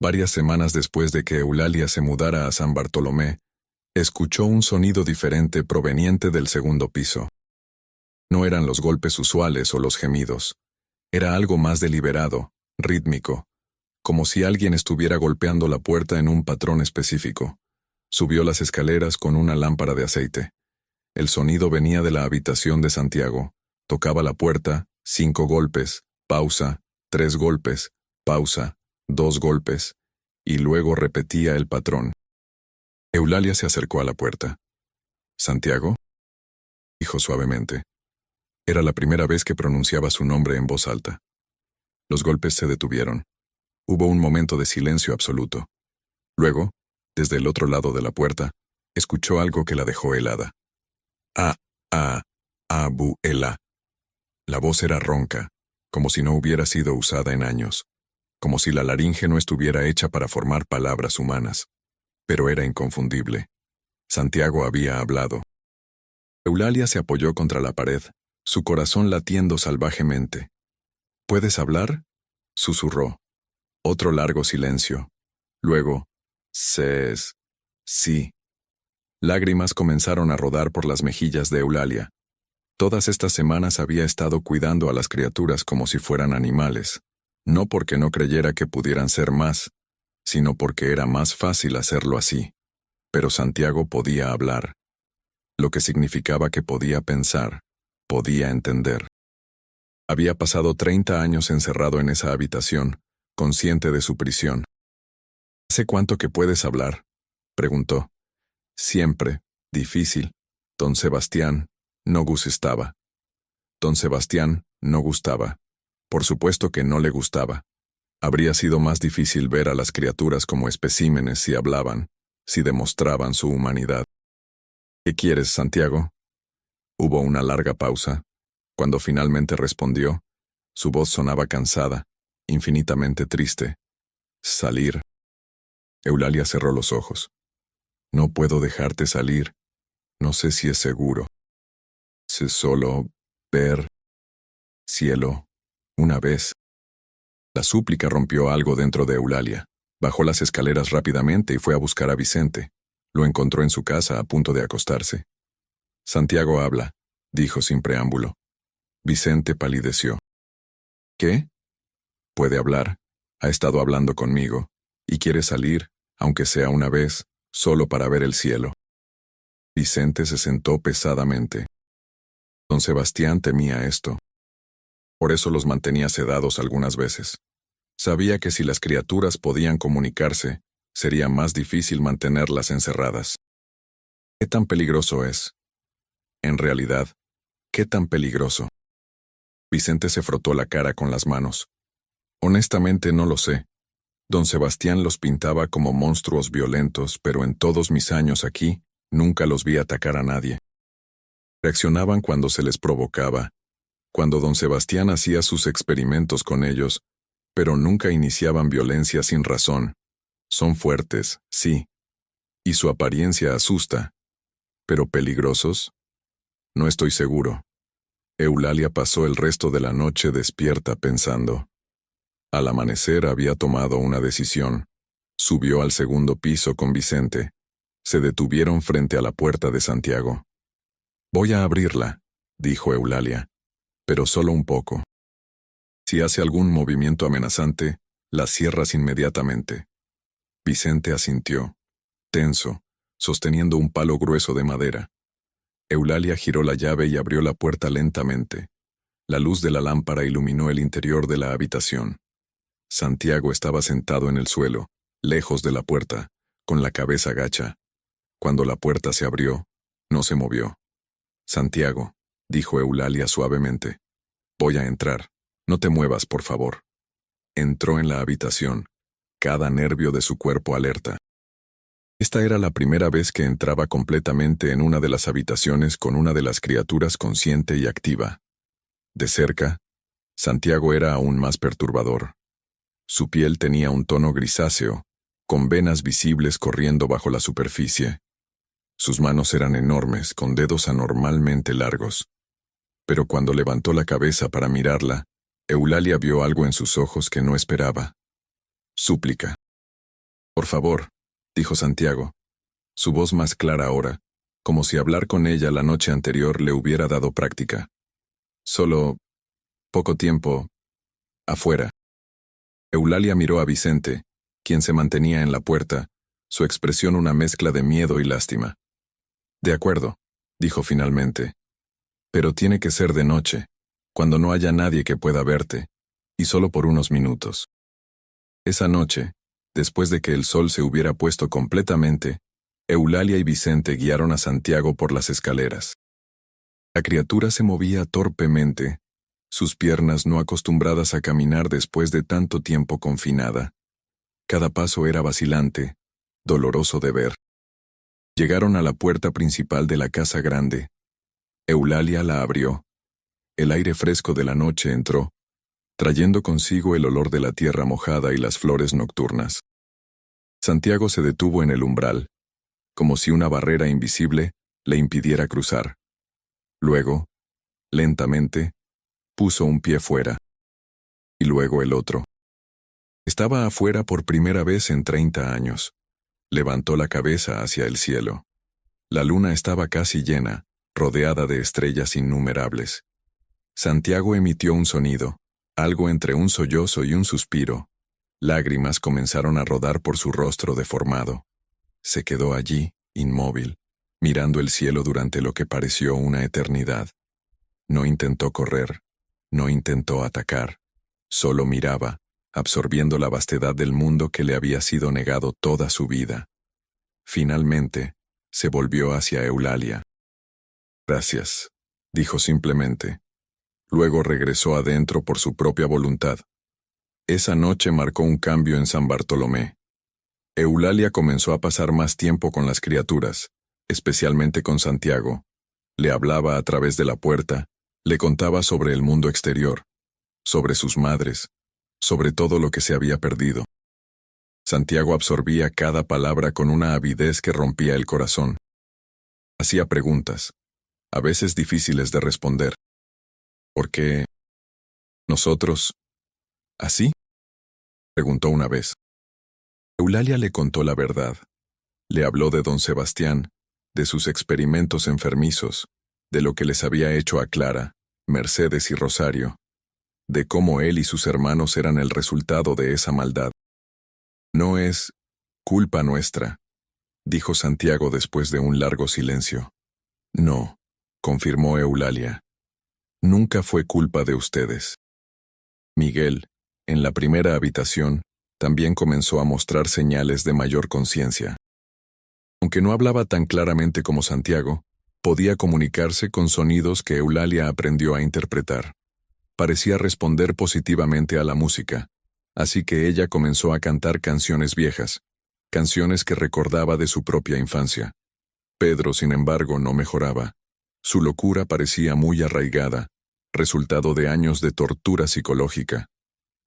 varias semanas después de que Eulalia se mudara a San Bartolomé, escuchó un sonido diferente proveniente del segundo piso. No eran los golpes usuales o los gemidos. Era algo más deliberado, rítmico, como si alguien estuviera golpeando la puerta en un patrón específico. Subió las escaleras con una lámpara de aceite. El sonido venía de la habitación de Santiago. Tocaba la puerta, 5 golpes, pausa, 3 golpes, pausa, 2 golpes, y luego repetía el patrón. Eulalia se acercó a la puerta. «¿Santiago?», dijo suavemente. Era la primera vez que pronunciaba su nombre en voz alta. Los golpes se detuvieron. Hubo un momento de silencio absoluto. Luego, desde el otro lado de la puerta, escuchó algo que la dejó helada. Abuela. La voz era ronca, como si no hubiera sido usada en años, como si la laringe no estuviera hecha para formar palabras humanas. Pero era inconfundible. Santiago había hablado. Eulalia se apoyó contra la pared, su corazón latiendo salvajemente. «¿Puedes hablar?», susurró. Otro largo silencio. Luego, «Sí». Lágrimas comenzaron a rodar por las mejillas de Eulalia. Todas estas semanas había estado cuidando a las criaturas como si fueran animales, no porque no creyera que pudieran ser más, sino porque era más fácil hacerlo así. Pero Santiago podía hablar, lo que significaba que podía pensar, podía entender. Había pasado 30 años encerrado en esa habitación, consciente de su prisión. «¿Hace cuánto que puedes hablar?», preguntó. «Siempre, difícil. Don Sebastián no gustaba». Don Sebastián no gustaba. Por supuesto que no le gustaba. Habría sido más difícil ver a las criaturas como especímenes si hablaban, si demostraban su humanidad. «¿Qué quieres, Santiago?». Hubo una larga pausa. Cuando finalmente respondió, su voz sonaba cansada, infinitamente triste. «Salir». Eulalia cerró los ojos. «No puedo dejarte salir. No sé si es seguro. Sé solo ver cielo una vez». La súplica rompió algo dentro de Eulalia. Bajó las escaleras rápidamente y fue a buscar a Vicente. Lo encontró en su casa a punto de acostarse. «Santiago habla», dijo sin preámbulo. Vicente palideció. «¿Qué?». «Puede hablar. Ha estado hablando conmigo. Y quiere salir, aunque sea una vez, solo para ver el cielo». Vicente se sentó pesadamente. Don Sebastián temía esto. Por eso los mantenía sedados algunas veces. Sabía que si las criaturas podían comunicarse, sería más difícil mantenerlas encerradas. ¿Qué tan peligroso es? En realidad, ¿qué tan peligroso? Vicente se frotó la cara con las manos. Honestamente no lo sé. Don Sebastián los pintaba como monstruos violentos, pero en todos mis años aquí, nunca los vi atacar a nadie. Reaccionaban cuando se les provocaba, cuando don Sebastián hacía sus experimentos con ellos, pero nunca iniciaban violencia sin razón. Son fuertes, sí. Y su apariencia asusta. ¿Pero peligrosos? No estoy seguro. Eulalia pasó el resto de la noche despierta pensando. Al amanecer había tomado una decisión. Subió al segundo piso con Vicente. Se detuvieron frente a la puerta de Santiago. «Voy a abrirla», dijo Eulalia. «Pero solo un poco. Si hace algún movimiento amenazante, la cierras inmediatamente». Vicente asintió, tenso, sosteniendo un palo grueso de madera. Eulalia giró la llave y abrió la puerta lentamente. La luz de la lámpara iluminó el interior de la habitación. Santiago estaba sentado en el suelo, lejos de la puerta, con la cabeza gacha. Cuando la puerta se abrió, no se movió. «Santiago», dijo Eulalia suavemente. «Voy a entrar. No te muevas, por favor». Entró en la habitación, cada nervio de su cuerpo alerta. Esta era la primera vez que entraba completamente en una de las habitaciones con una de las criaturas consciente y activa. De cerca, Santiago era aún más perturbador. Su piel tenía un tono grisáceo, con venas visibles corriendo bajo la superficie. Sus manos eran enormes, con dedos anormalmente largos. Pero cuando levantó la cabeza para mirarla, Eulalia vio algo en sus ojos que no esperaba. Súplica. «Por favor», dijo Santiago, su voz más clara ahora, como si hablar con ella la noche anterior le hubiera dado práctica. «Solo poco tiempo afuera». Eulalia miró a Vicente, quien se mantenía en la puerta, su expresión una mezcla de miedo y lástima. «De acuerdo», dijo finalmente. «Pero tiene que ser de noche, cuando no haya nadie que pueda verte, y solo por unos minutos». Esa noche, después de que el sol se hubiera puesto completamente, Eulalia y Vicente guiaron a Santiago por las escaleras. La criatura se movía torpemente, sus piernas no acostumbradas a caminar después de tanto tiempo confinada. Cada paso era vacilante, doloroso de ver. Llegaron a la puerta principal de la casa grande. Eulalia la abrió. El aire fresco de la noche entró, trayendo consigo el olor de la tierra mojada y las flores nocturnas. Santiago se detuvo en el umbral, como si una barrera invisible le impidiera cruzar. Luego, lentamente, puso un pie fuera. Y luego el otro. Estaba afuera por primera vez en 30 años. Levantó la cabeza hacia el cielo. La luna estaba casi llena, rodeada de estrellas innumerables. Santiago emitió un sonido, algo entre un sollozo y un suspiro. Lágrimas comenzaron a rodar por su rostro deformado. Se quedó allí, inmóvil, mirando el cielo durante lo que pareció una eternidad. No intentó correr, no intentó atacar, solo miraba, absorbiendo la vastedad del mundo que le había sido negado toda su vida. Finalmente, se volvió hacia Eulalia. «Gracias», dijo simplemente. Luego regresó adentro por su propia voluntad. Esa noche marcó un cambio en San Bartolomé. Eulalia comenzó a pasar más tiempo con las criaturas, especialmente con Santiago. Le hablaba a través de la puerta, le contaba sobre el mundo exterior, sobre sus madres, sobre todo lo que se había perdido. Santiago absorbía cada palabra con una avidez que rompía el corazón. Hacía preguntas, a veces difíciles de responder. «¿Por qué nosotros así?», preguntó una vez. Eulalia le contó la verdad. Le habló de don Sebastián, de sus experimentos enfermizos, de lo que les había hecho a Clara, Mercedes y Rosario, de cómo él y sus hermanos eran el resultado de esa maldad. «No es culpa nuestra», dijo Santiago después de un largo silencio. «No», confirmó Eulalia. «Nunca fue culpa de ustedes». Miguel, en la primera habitación, también comenzó a mostrar señales de mayor conciencia. Aunque no hablaba tan claramente como Santiago, podía comunicarse con sonidos que Eulalia aprendió a interpretar. Parecía responder positivamente a la música, así que ella comenzó a cantar canciones viejas, canciones que recordaba de su propia infancia. Pedro, sin embargo, no mejoraba. Su locura parecía muy arraigada, resultado de años de tortura psicológica.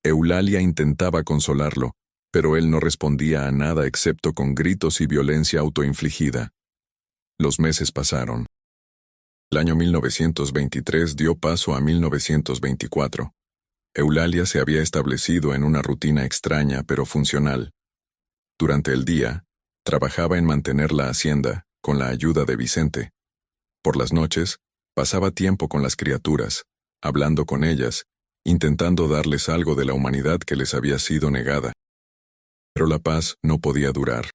Eulalia intentaba consolarlo, pero él no respondía a nada excepto con gritos y violencia autoinfligida. Los meses pasaron. El año 1923 dio paso a 1924. Eulalia se había establecido en una rutina extraña pero funcional. Durante el día, trabajaba en mantener la hacienda, con la ayuda de Vicente. Por las noches, pasaba tiempo con las criaturas, hablando con ellas, intentando darles algo de la humanidad que les había sido negada. Pero la paz no podía durar.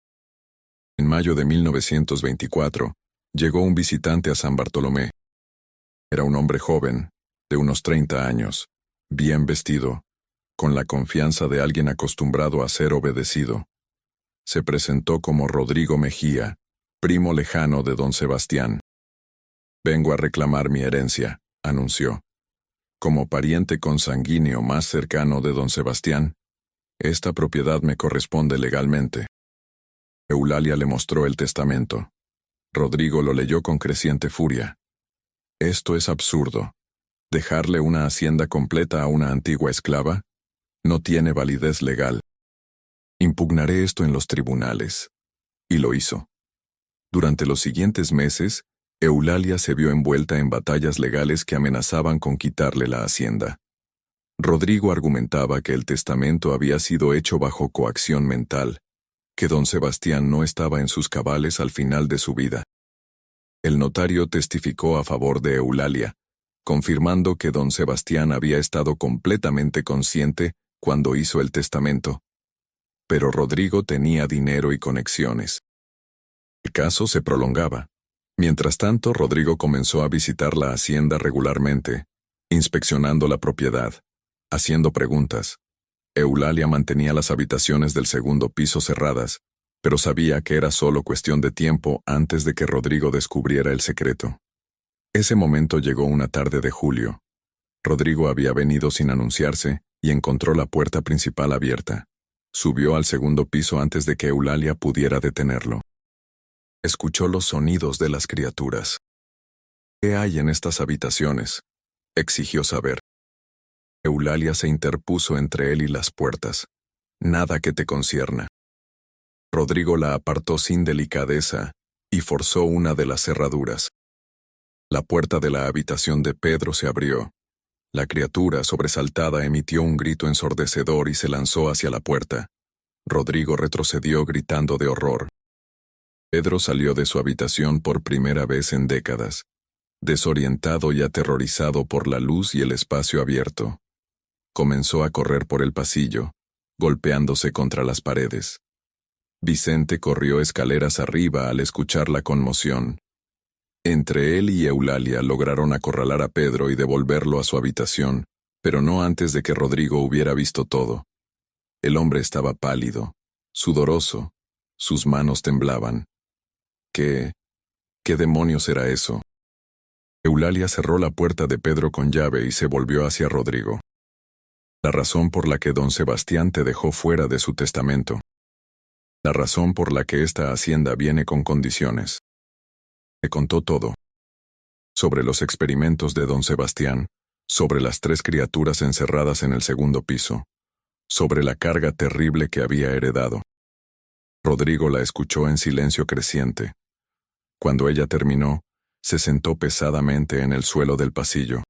En mayo de 1924, llegó un visitante a San Bartolomé. Era un hombre joven, de unos 30 años, bien vestido, con la confianza de alguien acostumbrado a ser obedecido. Se presentó como Rodrigo Mejía, primo lejano de don Sebastián. «Vengo a reclamar mi herencia», anunció. «Como pariente consanguíneo más cercano de don Sebastián, esta propiedad me corresponde legalmente». Eulalia le mostró el testamento. Rodrigo lo leyó con creciente furia. «Esto es absurdo. ¿Dejarle una hacienda completa a una antigua esclava? No tiene validez legal. Impugnaré esto en los tribunales. Y lo hizo. Durante los siguientes meses, Eulalia se vio envuelta en batallas legales que amenazaban con quitarle la hacienda. Rodrigo argumentaba que el testamento había sido hecho bajo coacción mental, que don Sebastián no estaba en sus cabales al final de su vida. El notario testificó a favor de Eulalia, confirmando que don Sebastián había estado completamente consciente cuando hizo el testamento. Pero Rodrigo tenía dinero y conexiones. El caso se prolongaba. Mientras tanto, Rodrigo comenzó a visitar la hacienda regularmente, inspeccionando la propiedad, haciendo preguntas. Eulalia mantenía las habitaciones del segundo piso cerradas, pero sabía que era solo cuestión de tiempo antes de que Rodrigo descubriera el secreto. Ese momento llegó una tarde de julio. Rodrigo había venido sin anunciarse y encontró la puerta principal abierta. Subió al segundo piso antes de que Eulalia pudiera detenerlo. Escuchó los sonidos de las criaturas. ¿Qué hay en estas habitaciones?, exigió saber. Eulalia se interpuso entre él y las puertas. Nada que te concierna. Rodrigo la apartó sin delicadeza y forzó una de las cerraduras. La puerta de la habitación de Pedro se abrió. La criatura, sobresaltada, emitió un grito ensordecedor y se lanzó hacia la puerta. Rodrigo retrocedió gritando de horror. Pedro salió de su habitación por primera vez en décadas, desorientado y aterrorizado por la luz y el espacio abierto. Comenzó a correr por el pasillo, golpeándose contra las paredes. Vicente corrió escaleras arriba al escuchar la conmoción. Entre él y Eulalia lograron acorralar a Pedro y devolverlo a su habitación, pero no antes de que Rodrigo hubiera visto todo. El hombre estaba pálido, sudoroso, sus manos temblaban. ¿Qué demonios era eso? Eulalia cerró la puerta de Pedro con llave y se volvió hacia Rodrigo. La razón por la que don Sebastián te dejó fuera de su testamento. La razón por la que esta hacienda viene con condiciones. Me contó todo. Sobre los experimentos de don Sebastián, sobre las 3 criaturas encerradas en el segundo piso, sobre la carga terrible que había heredado. Rodrigo la escuchó en silencio creciente. Cuando ella terminó, se sentó pesadamente en el suelo del pasillo.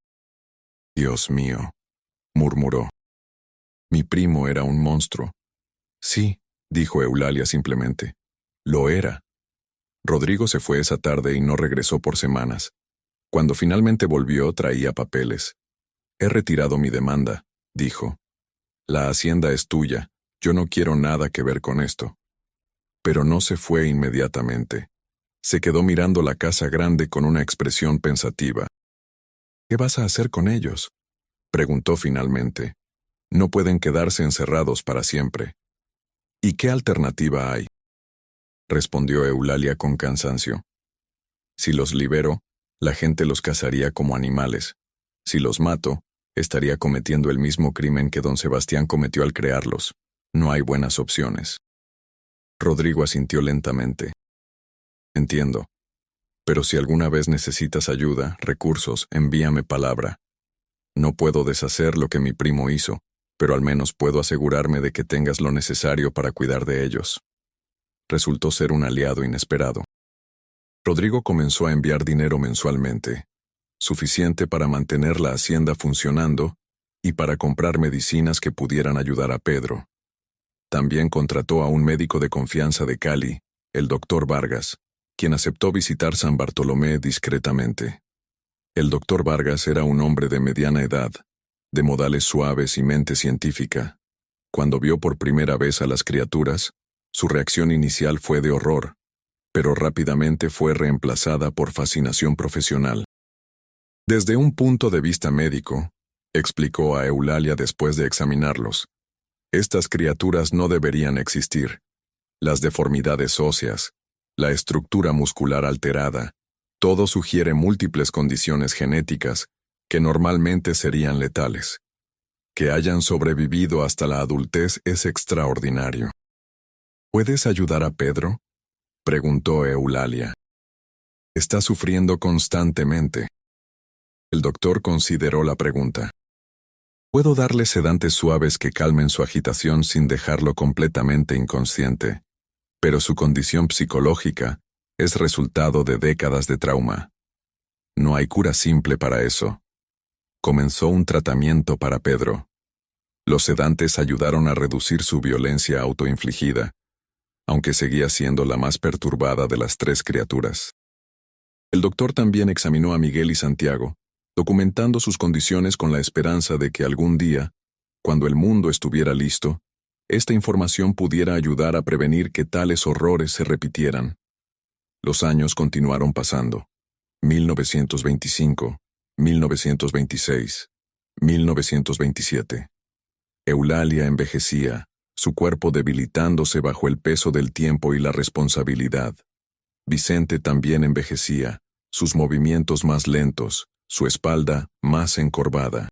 Dios mío, murmuró. Mi primo era un monstruo. Sí, dijo Eulalia simplemente. Lo era. Rodrigo se fue esa tarde y no regresó por semanas. Cuando finalmente volvió, traía papeles. He retirado mi demanda, dijo. La hacienda es tuya, yo no quiero nada que ver con esto. Pero no se fue inmediatamente. Se quedó mirando la casa grande con una expresión pensativa. ¿Qué vas a hacer con ellos?, preguntó finalmente. No pueden quedarse encerrados para siempre. ¿Y qué alternativa hay?, respondió Eulalia con cansancio. Si los libero, la gente los cazaría como animales. Si los mato, estaría cometiendo el mismo crimen que don Sebastián cometió al crearlos. No hay buenas opciones. Rodrigo asintió lentamente. Entiendo. Pero si alguna vez necesitas ayuda, recursos, envíame palabra. No puedo deshacer lo que mi primo hizo, pero al menos puedo asegurarme de que tengas lo necesario para cuidar de ellos. Resultó ser un aliado inesperado. Rodrigo comenzó a enviar dinero mensualmente, suficiente para mantener la hacienda funcionando y para comprar medicinas que pudieran ayudar a Pedro. También contrató a un médico de confianza de Cali, el doctor Vargas, quien aceptó visitar San Bartolomé discretamente. El doctor Vargas era un hombre de mediana edad, de modales suaves y mente científica. Cuando vio por primera vez a las criaturas, su reacción inicial fue de horror, pero rápidamente fue reemplazada por fascinación profesional. Desde un punto de vista médico, explicó a Eulalia después de examinarlos, estas criaturas no deberían existir. Las deformidades óseas, la estructura muscular alterada, todo sugiere múltiples condiciones genéticas que normalmente serían letales. Que hayan sobrevivido hasta la adultez es extraordinario. ¿Puedes ayudar a Pedro?, preguntó Eulalia. Está sufriendo constantemente. El doctor consideró la pregunta. Puedo darle sedantes suaves que calmen su agitación sin dejarlo completamente inconsciente, pero su condición psicológica es resultado de décadas de trauma. No hay cura simple para eso. Comenzó un tratamiento para Pedro. Los sedantes ayudaron a reducir su violencia autoinfligida, aunque seguía siendo la más perturbada de las tres criaturas. El doctor también examinó a Miguel y Santiago, documentando sus condiciones con la esperanza de que algún día, cuando el mundo estuviera listo, esta información pudiera ayudar a prevenir que tales horrores se repitieran. Los años continuaron pasando. 1925, 1926, 1927. Eulalia envejecía, su cuerpo debilitándose bajo el peso del tiempo y la responsabilidad. Vicente también envejecía, sus movimientos más lentos, su espalda más encorvada.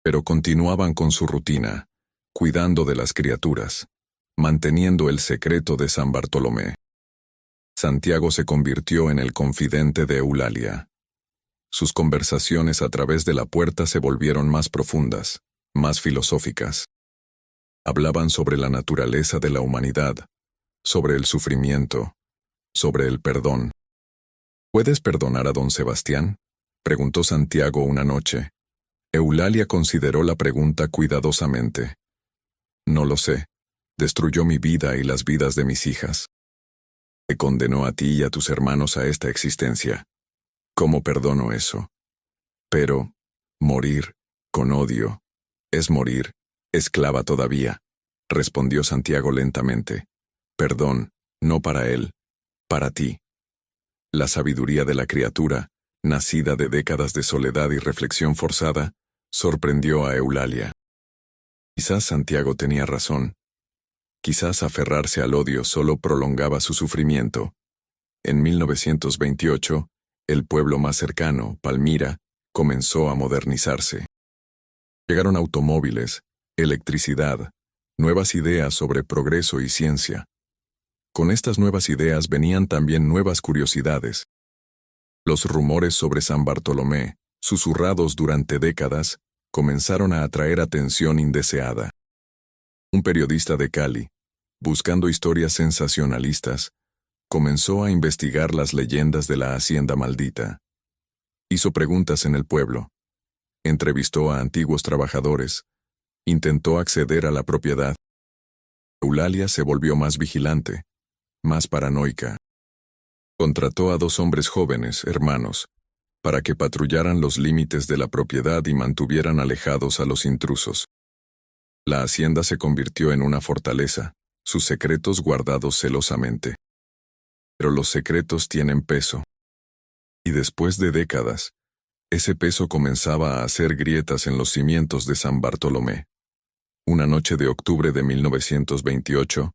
Pero continuaban con su rutina, cuidando de las criaturas, manteniendo el secreto de San Bartolomé. Santiago se convirtió en el confidente de Eulalia. Sus conversaciones a través de la puerta se volvieron más profundas, más filosóficas. Hablaban sobre la naturaleza de la humanidad, sobre el sufrimiento, sobre el perdón. ¿Puedes perdonar a don Sebastián?, preguntó Santiago una noche. Eulalia consideró la pregunta cuidadosamente. No lo sé. Destruyó mi vida y las vidas de mis hijas. Te condenó a ti y a tus hermanos a esta existencia. ¿Cómo perdono eso? Pero, morir, con odio, es morir, esclava todavía, respondió Santiago lentamente. Perdón, no para él, para ti. La sabiduría de la criatura, nacida de décadas de soledad y reflexión forzada, sorprendió a Eulalia. Quizás Santiago tenía razón. Quizás aferrarse al odio solo prolongaba su sufrimiento. En 1928, el pueblo más cercano, Palmira, comenzó a modernizarse. Llegaron automóviles, electricidad, nuevas ideas sobre progreso y ciencia. Con estas nuevas ideas venían también nuevas curiosidades. Los rumores sobre San Bartolomé, susurrados durante décadas, comenzaron a atraer atención indeseada. Un periodista de Cali, buscando historias sensacionalistas, comenzó a investigar las leyendas de la hacienda maldita. Hizo preguntas en el pueblo, entrevistó a antiguos trabajadores, intentó acceder a la propiedad. Eulalia se volvió más vigilante, más paranoica. Contrató a 2 hombres jóvenes, hermanos, para que patrullaran los límites de la propiedad y mantuvieran alejados a los intrusos. La hacienda se convirtió en una fortaleza, sus secretos guardados celosamente. Pero los secretos tienen peso. Y después de décadas, ese peso comenzaba a hacer grietas en los cimientos de San Bartolomé. Una noche de octubre de 1928,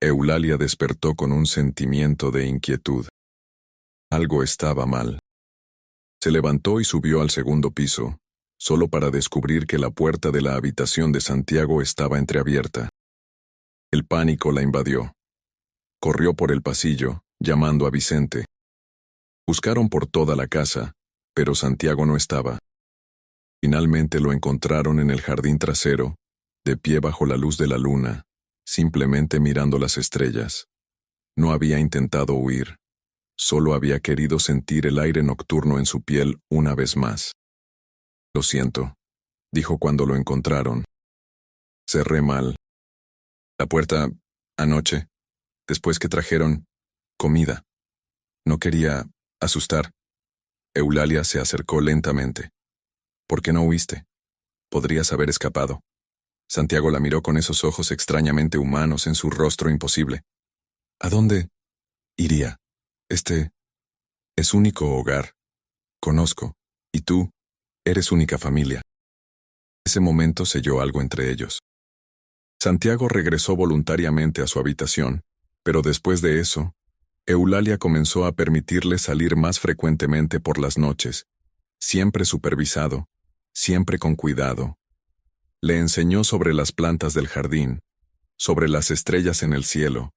Eulalia despertó con un sentimiento de inquietud. Algo estaba mal. Se levantó y subió al segundo piso, solo para descubrir que la puerta de la habitación de Santiago estaba entreabierta. El pánico la invadió. Corrió por el pasillo, llamando a Vicente. Buscaron por toda la casa, pero Santiago no estaba. Finalmente lo encontraron en el jardín trasero, de pie bajo la luz de la luna, simplemente mirando las estrellas. No había intentado huir. Solo había querido sentir el aire nocturno en su piel una vez más. Lo siento, dijo cuando lo encontraron. Cerré mal la puerta anoche, después que trajeron comida. No quería asustar. Eulalia se acercó lentamente. ¿Por qué no huiste? Podrías haber escapado. Santiago la miró con esos ojos extrañamente humanos en su rostro imposible. ¿A dónde iría? Este es único hogar. Conozco. Y tú, eres única familia. Ese momento selló algo entre ellos. Santiago regresó voluntariamente a su habitación, pero después de eso, Eulalia comenzó a permitirle salir más frecuentemente por las noches, siempre supervisado, siempre con cuidado. Le enseñó sobre las plantas del jardín, sobre las estrellas en el cielo,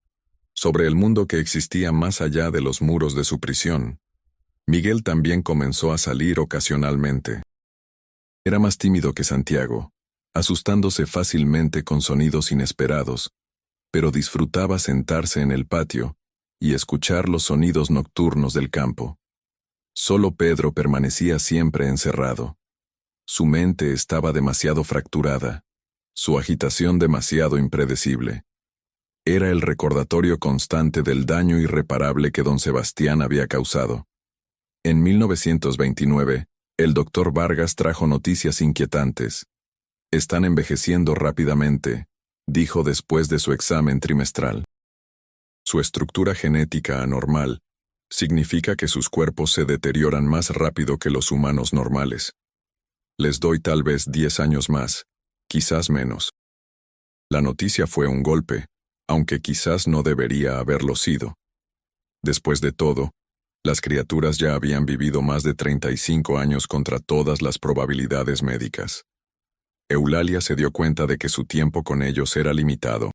sobre el mundo que existía más allá de los muros de su prisión. Miguel también comenzó a salir ocasionalmente. Era más tímido que Santiago, asustándose fácilmente con sonidos inesperados, pero disfrutaba sentarse en el patio y escuchar los sonidos nocturnos del campo. Solo Pedro permanecía siempre encerrado. Su mente estaba demasiado fracturada, su agitación demasiado impredecible. Era el recordatorio constante del daño irreparable que don Sebastián había causado. En 1929, el doctor Vargas trajo noticias inquietantes. Están envejeciendo rápidamente, dijo después de su examen trimestral. Su estructura genética anormal significa que sus cuerpos se deterioran más rápido que los humanos normales. Les doy tal vez 10 años más, quizás menos. La noticia fue un golpe, aunque quizás no debería haberlo sido. Después de todo, las criaturas ya habían vivido más de 35 años contra todas las probabilidades médicas. Eulalia se dio cuenta de que su tiempo con ellos era limitado.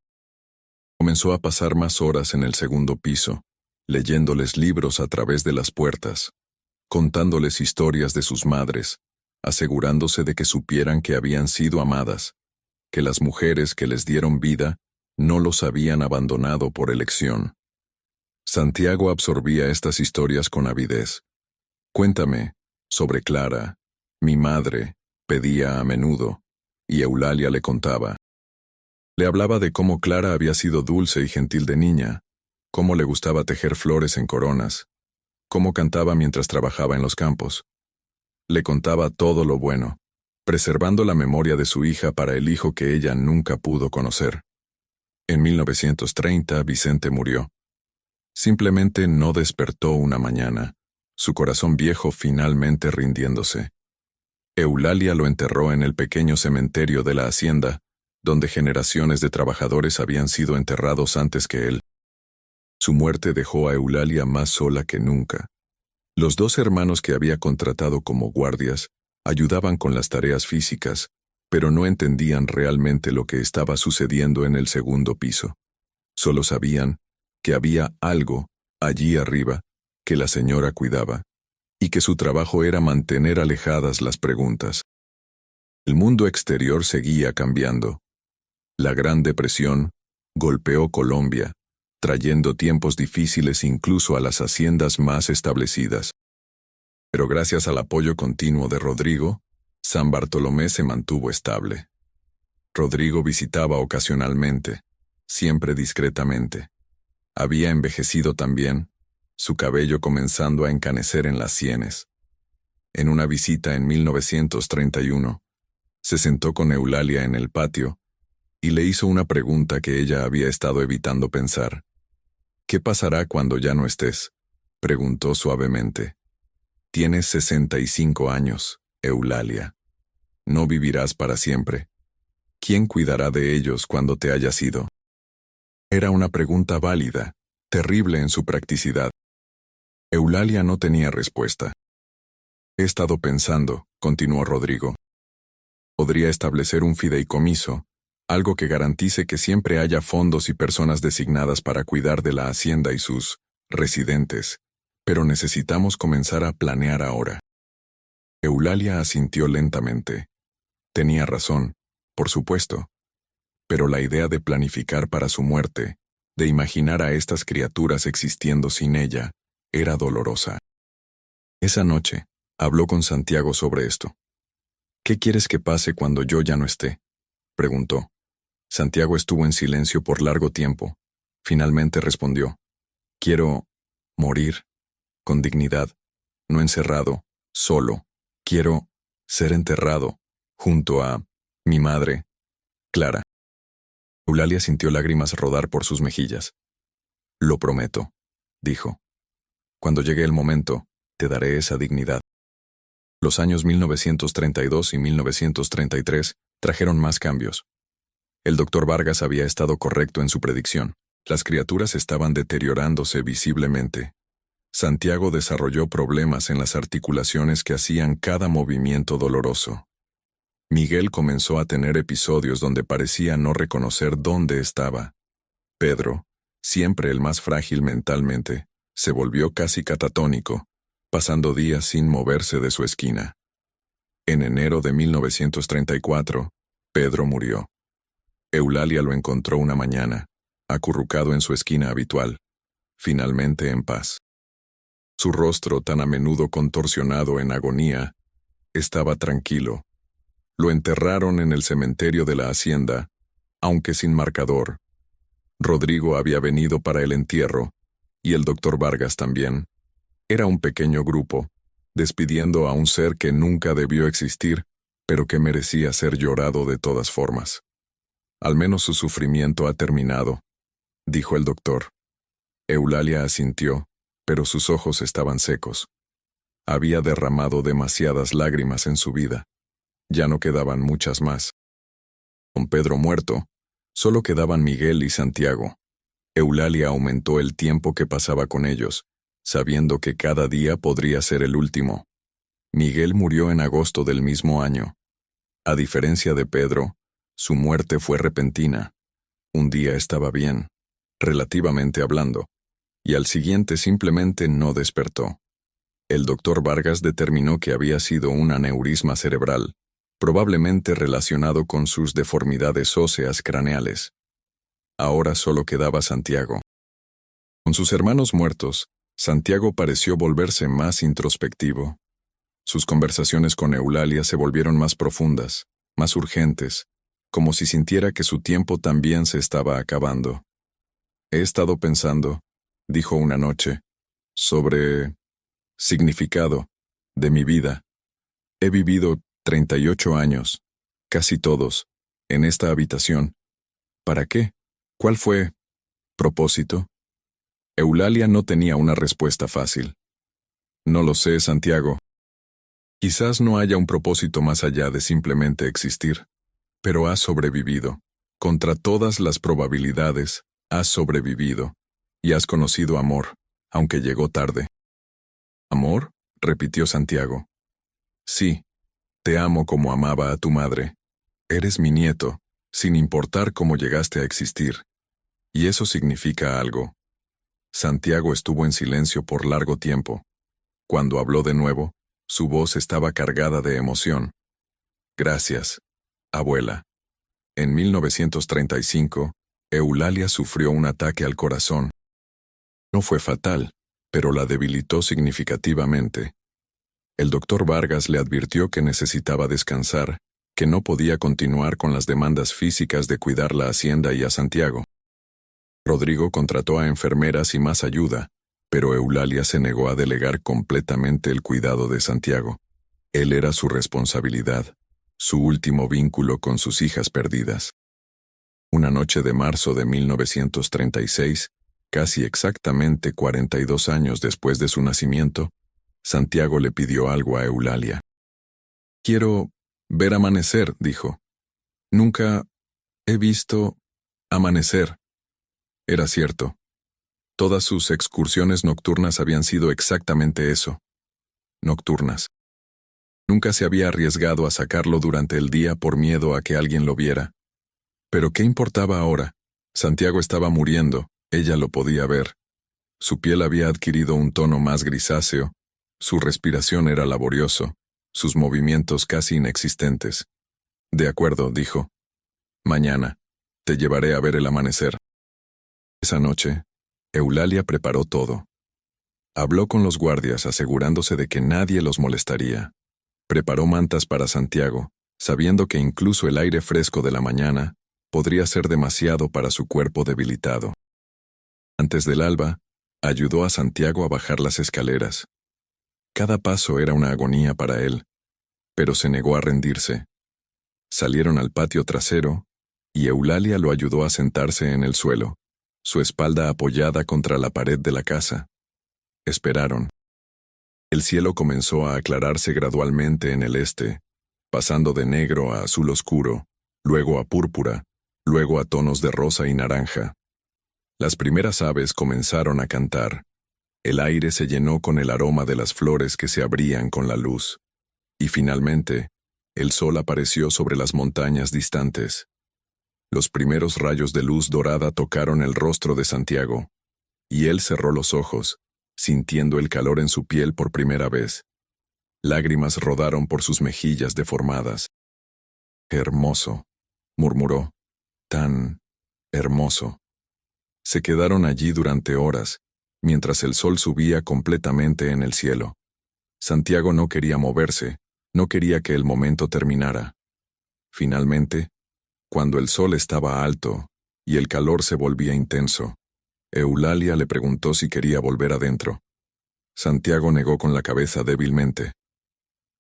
Comenzó a pasar más horas en el segundo piso, leyéndoles libros a través de las puertas, contándoles historias de sus madres, asegurándose de que supieran que habían sido amadas, que las mujeres que les dieron vida no los habían abandonado por elección. Santiago absorbía estas historias con avidez. «Cuéntame, sobre Clara, mi madre», pedía a menudo, y Eulalia le contaba. Le hablaba de cómo Clara había sido dulce y gentil de niña, cómo le gustaba tejer flores en coronas, cómo cantaba mientras trabajaba en los campos. Le contaba todo lo bueno, preservando la memoria de su hija para el hijo que ella nunca pudo conocer. En 1930, Vicente murió. Simplemente no despertó una mañana, su corazón viejo finalmente rindiéndose. Eulalia lo enterró en el pequeño cementerio de la hacienda, donde generaciones de trabajadores habían sido enterrados antes que él. Su muerte dejó a Eulalia más sola que nunca. Los 2 hermanos que había contratado como guardias ayudaban con las tareas físicas, pero no entendían realmente lo que estaba sucediendo en el segundo piso. Solo sabían que había algo allí arriba que la señora cuidaba, y que su trabajo era mantener alejadas las preguntas. El mundo exterior seguía cambiando. La Gran Depresión golpeó Colombia, trayendo tiempos difíciles incluso a las haciendas más establecidas. Pero gracias al apoyo continuo de Rodrigo, San Bartolomé se mantuvo estable. Rodrigo visitaba ocasionalmente, siempre discretamente. Había envejecido también, su cabello comenzando a encanecer en las sienes. En una visita en 1931, se sentó con Eulalia en el patio y le hizo una pregunta que ella había estado evitando pensar. «¿Qué pasará cuando ya no estés?», preguntó suavemente. «Tienes 65 años, Eulalia. No vivirás para siempre. ¿Quién cuidará de ellos cuando te hayas ido?». Era una pregunta válida, terrible en su practicidad. Eulalia no tenía respuesta. «He estado pensando», continuó Rodrigo. «Podría establecer un fideicomiso, algo que garantice que siempre haya fondos y personas designadas para cuidar de la hacienda y sus residentes, pero necesitamos comenzar a planear ahora». Eulalia asintió lentamente. Tenía razón, por supuesto. Pero la idea de planificar para su muerte, de imaginar a estas criaturas existiendo sin ella, era dolorosa. Esa noche, habló con Santiago sobre esto. «¿Qué quieres que pase cuando yo ya no esté?», preguntó. Santiago estuvo en silencio por largo tiempo. Finalmente respondió. «Quiero morir, con dignidad, no encerrado, solo. Quiero ser enterrado, junto a mi madre, Clara». Eulalia sintió lágrimas rodar por sus mejillas. «Lo prometo», dijo. «Cuando llegue el momento, te daré esa dignidad». Los años 1932 y 1933 trajeron más cambios. El doctor Vargas había estado correcto en su predicción. Las criaturas estaban deteriorándose visiblemente. Santiago desarrolló problemas en las articulaciones que hacían cada movimiento doloroso. Miguel comenzó a tener episodios donde parecía no reconocer dónde estaba. Pedro, siempre el más frágil mentalmente, se volvió casi catatónico, pasando días sin moverse de su esquina. En enero de 1934, Pedro murió. Eulalia lo encontró una mañana, acurrucado en su esquina habitual, finalmente en paz. Su rostro, tan a menudo contorsionado en agonía, estaba tranquilo. Lo enterraron en el cementerio de la hacienda, aunque sin marcador. Rodrigo había venido para el entierro, y el doctor Vargas también. Era un pequeño grupo, despidiendo a un ser que nunca debió existir, pero que merecía ser llorado de todas formas. Al menos su sufrimiento ha terminado, dijo el doctor. Eulalia asintió, pero sus ojos estaban secos. Había derramado demasiadas lágrimas en su vida. Ya no quedaban muchas más. Con Pedro muerto, solo quedaban Miguel y Santiago. Eulalia aumentó el tiempo que pasaba con ellos, sabiendo que cada día podría ser el último. Miguel murió en agosto del mismo año. A diferencia de Pedro, su muerte fue repentina. Un día estaba bien, relativamente hablando, y al siguiente simplemente no despertó. El doctor Vargas determinó que había sido un aneurisma cerebral, probablemente relacionado con sus deformidades óseas craneales. Ahora solo quedaba Santiago. Con sus hermanos muertos, Santiago pareció volverse más introspectivo. Sus conversaciones con Eulalia se volvieron más profundas, más urgentes, como si sintiera que su tiempo también se estaba acabando. He estado pensando, dijo una noche, sobre significado de mi vida. He vivido 38 años, casi todos, en esta habitación. ¿Para qué? ¿Cuál fue propósito? Eulalia no tenía una respuesta fácil. No lo sé, Santiago. Quizás no haya un propósito más allá de simplemente existir, pero has sobrevivido. Contra todas las probabilidades, has sobrevivido, y has conocido amor, aunque llegó tarde. ¿Amor?, repitió Santiago. Sí, te amo como amaba a tu madre. Eres mi nieto, sin importar cómo llegaste a existir. Y eso significa algo. Santiago estuvo en silencio por largo tiempo. Cuando habló de nuevo, su voz estaba cargada de emoción. Gracias, abuela. En 1935, Eulalia sufrió un ataque al corazón. No fue fatal, pero la debilitó significativamente. El doctor Vargas le advirtió que necesitaba descansar, que no podía continuar con las demandas físicas de cuidar la hacienda y a Santiago. Rodrigo contrató a enfermeras y más ayuda, pero Eulalia se negó a delegar completamente el cuidado de Santiago. Él era su responsabilidad, su último vínculo con sus hijas perdidas. Una noche de marzo de 1936, casi exactamente 42 años después de su nacimiento, Santiago le pidió algo a Eulalia. Quiero ver amanecer, dijo. Nunca he visto amanecer. Era cierto. Todas sus excursiones nocturnas habían sido exactamente eso. Nocturnas. Nunca se había arriesgado a sacarlo durante el día por miedo a que alguien lo viera. Pero ¿qué importaba ahora? Santiago estaba muriendo, ella lo podía ver. Su piel había adquirido un tono más grisáceo, su respiración era laborioso, sus movimientos casi inexistentes. De acuerdo, dijo. Mañana, te llevaré a ver el amanecer. Esa noche, Eulalia preparó todo. Habló con los guardias asegurándose de que nadie los molestaría. Preparó mantas para Santiago, sabiendo que incluso el aire fresco de la mañana podría ser demasiado para su cuerpo debilitado. Antes del alba, ayudó a Santiago a bajar las escaleras. Cada paso era una agonía para él, pero se negó a rendirse. Salieron al patio trasero, y Eulalia lo ayudó a sentarse en el suelo, su espalda apoyada contra la pared de la casa. Esperaron. El cielo comenzó a aclararse gradualmente en el este, pasando de negro a azul oscuro, luego a púrpura, luego a tonos de rosa y naranja. Las primeras aves comenzaron a cantar. El aire se llenó con el aroma de las flores que se abrían con la luz. Y finalmente, el sol apareció sobre las montañas distantes. Los primeros rayos de luz dorada tocaron el rostro de Santiago, y él cerró los ojos, sintiendo el calor en su piel por primera vez. Lágrimas rodaron por sus mejillas deformadas. «Hermoso», murmuró. «Tan hermoso». Se quedaron allí durante horas, mientras el sol subía completamente en el cielo. Santiago no quería moverse, no quería que el momento terminara. Finalmente, cuando el sol estaba alto y el calor se volvía intenso, Eulalia le preguntó si quería volver adentro. Santiago negó con la cabeza débilmente.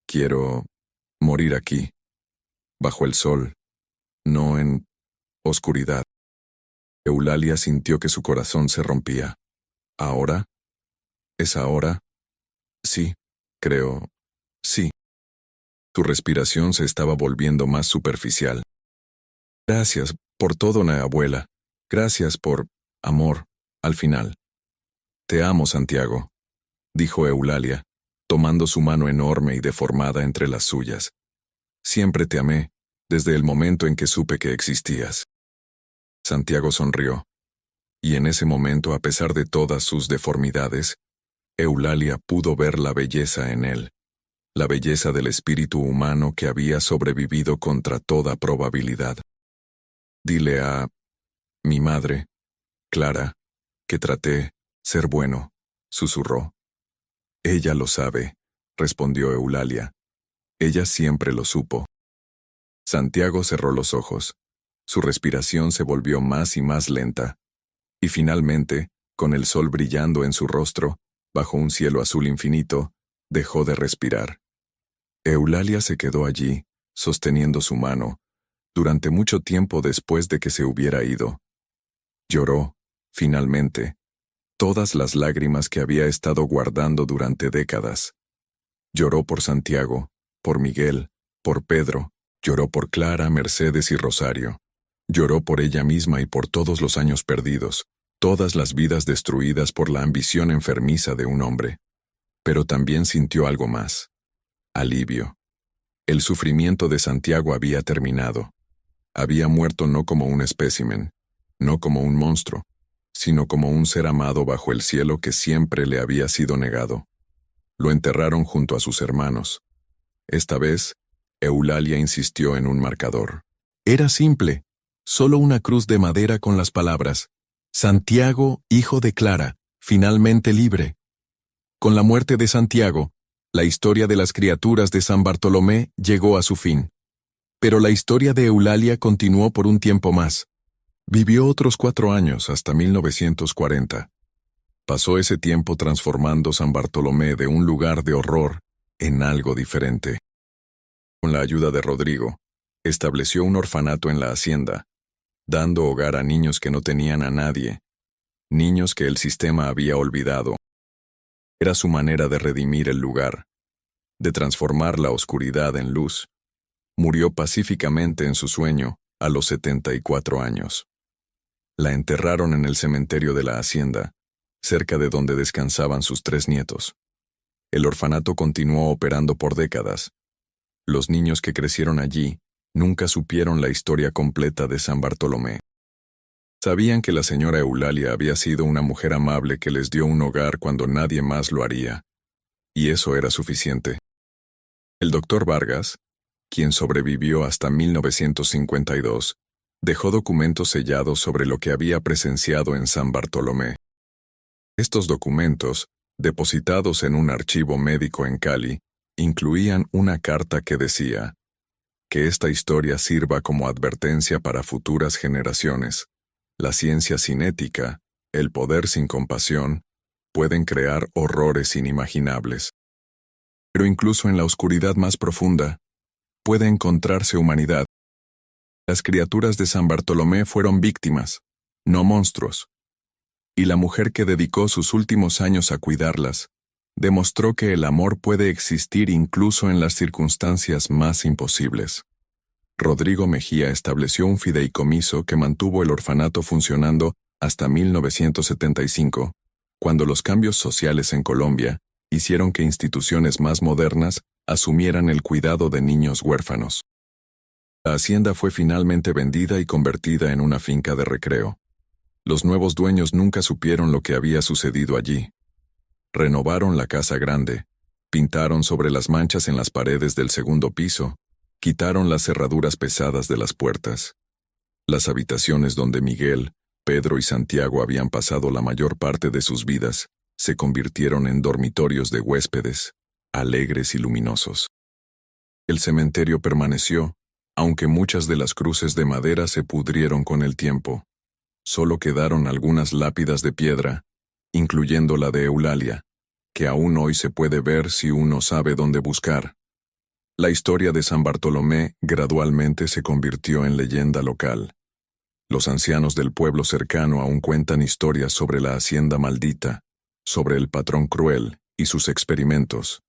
«Quiero morir aquí, bajo el sol, no en oscuridad». Eulalia sintió que su corazón se rompía. «¿Ahora? ¿Es ahora?» «Sí, creo. Sí». Su respiración se estaba volviendo más superficial. «Gracias por todo, abuela. Gracias por amor, al final». «Te amo, Santiago», dijo Eulalia, tomando su mano enorme y deformada entre las suyas. «Siempre te amé, desde el momento en que supe que existías». Santiago sonrió. Y en ese momento, a pesar de todas sus deformidades, Eulalia pudo ver la belleza en él, la belleza del espíritu humano que había sobrevivido contra toda probabilidad. «Dile a mi madre, Clara, que traté ser bueno», susurró. «Ella lo sabe», respondió Eulalia. «Ella siempre lo supo». Santiago cerró los ojos. Su respiración se volvió más y más lenta. Y finalmente, con el sol brillando en su rostro, bajo un cielo azul infinito, dejó de respirar. Eulalia se quedó allí, sosteniendo su mano, durante mucho tiempo después de que se hubiera ido. Lloró, finalmente, todas las lágrimas que había estado guardando durante décadas. Lloró por Santiago, por Miguel, por Pedro, lloró por Clara, Mercedes y Rosario. Lloró por ella misma y por todos los años perdidos, todas las vidas destruidas por la ambición enfermiza de un hombre. Pero también sintió algo más. Alivio. El sufrimiento de Santiago había terminado. Había muerto no como un espécimen, no como un monstruo, sino como un ser amado bajo el cielo que siempre le había sido negado. Lo enterraron junto a sus hermanos. Esta vez, Eulalia insistió en un marcador. Era simple, solo una cruz de madera con las palabras: «Santiago, hijo de Clara, finalmente libre». Con la muerte de Santiago, la historia de las criaturas de San Bartolomé llegó a su fin. Pero la historia de Eulalia continuó por un tiempo más. Vivió otros 4 años, hasta 1940. Pasó ese tiempo transformando San Bartolomé de un lugar de horror en algo diferente. Con la ayuda de Rodrigo, estableció un orfanato en la hacienda, dando hogar a niños que no tenían a nadie, niños que el sistema había olvidado. Era su manera de redimir el lugar, de transformar la oscuridad en luz. Murió pacíficamente en su sueño a los 74 años. La enterraron en el cementerio de la hacienda, cerca de donde descansaban sus 3 nietos. El orfanato continuó operando por décadas. Los niños que crecieron allí nunca supieron la historia completa de San Bartolomé. Sabían que la señora Eulalia había sido una mujer amable que les dio un hogar cuando nadie más lo haría. Y eso era suficiente. El doctor Vargas, quien sobrevivió hasta 1952, dejó documentos sellados sobre lo que había presenciado en San Bartolomé. Estos documentos, depositados en un archivo médico en Cali, incluían una carta que decía: «Que esta historia sirva como advertencia para futuras generaciones. La ciencia sin ética, el poder sin compasión, pueden crear horrores inimaginables. Pero incluso en la oscuridad más profunda, puede encontrarse humanidad. Las criaturas de San Bartolomé fueron víctimas, no monstruos. Y la mujer que dedicó sus últimos años a cuidarlas, demostró que el amor puede existir incluso en las circunstancias más imposibles». Rodrigo Mejía estableció un fideicomiso que mantuvo el orfanato funcionando hasta 1975, cuando los cambios sociales en Colombia hicieron que instituciones más modernas asumieran el cuidado de niños huérfanos. La hacienda fue finalmente vendida y convertida en una finca de recreo. Los nuevos dueños nunca supieron lo que había sucedido allí. Renovaron la casa grande, pintaron sobre las manchas en las paredes del segundo piso, quitaron las cerraduras pesadas de las puertas. Las habitaciones donde Miguel, Pedro y Santiago habían pasado la mayor parte de sus vidas se convirtieron en dormitorios de huéspedes, alegres y luminosos. El cementerio permaneció, aunque muchas de las cruces de madera se pudrieron con el tiempo. Solo quedaron algunas lápidas de piedra, incluyendo la de Eulalia, que aún hoy se puede ver si uno sabe dónde buscar. La historia de San Bartolomé gradualmente se convirtió en leyenda local. Los ancianos del pueblo cercano aún cuentan historias sobre la hacienda maldita, sobre el patrón cruel y sus experimentos,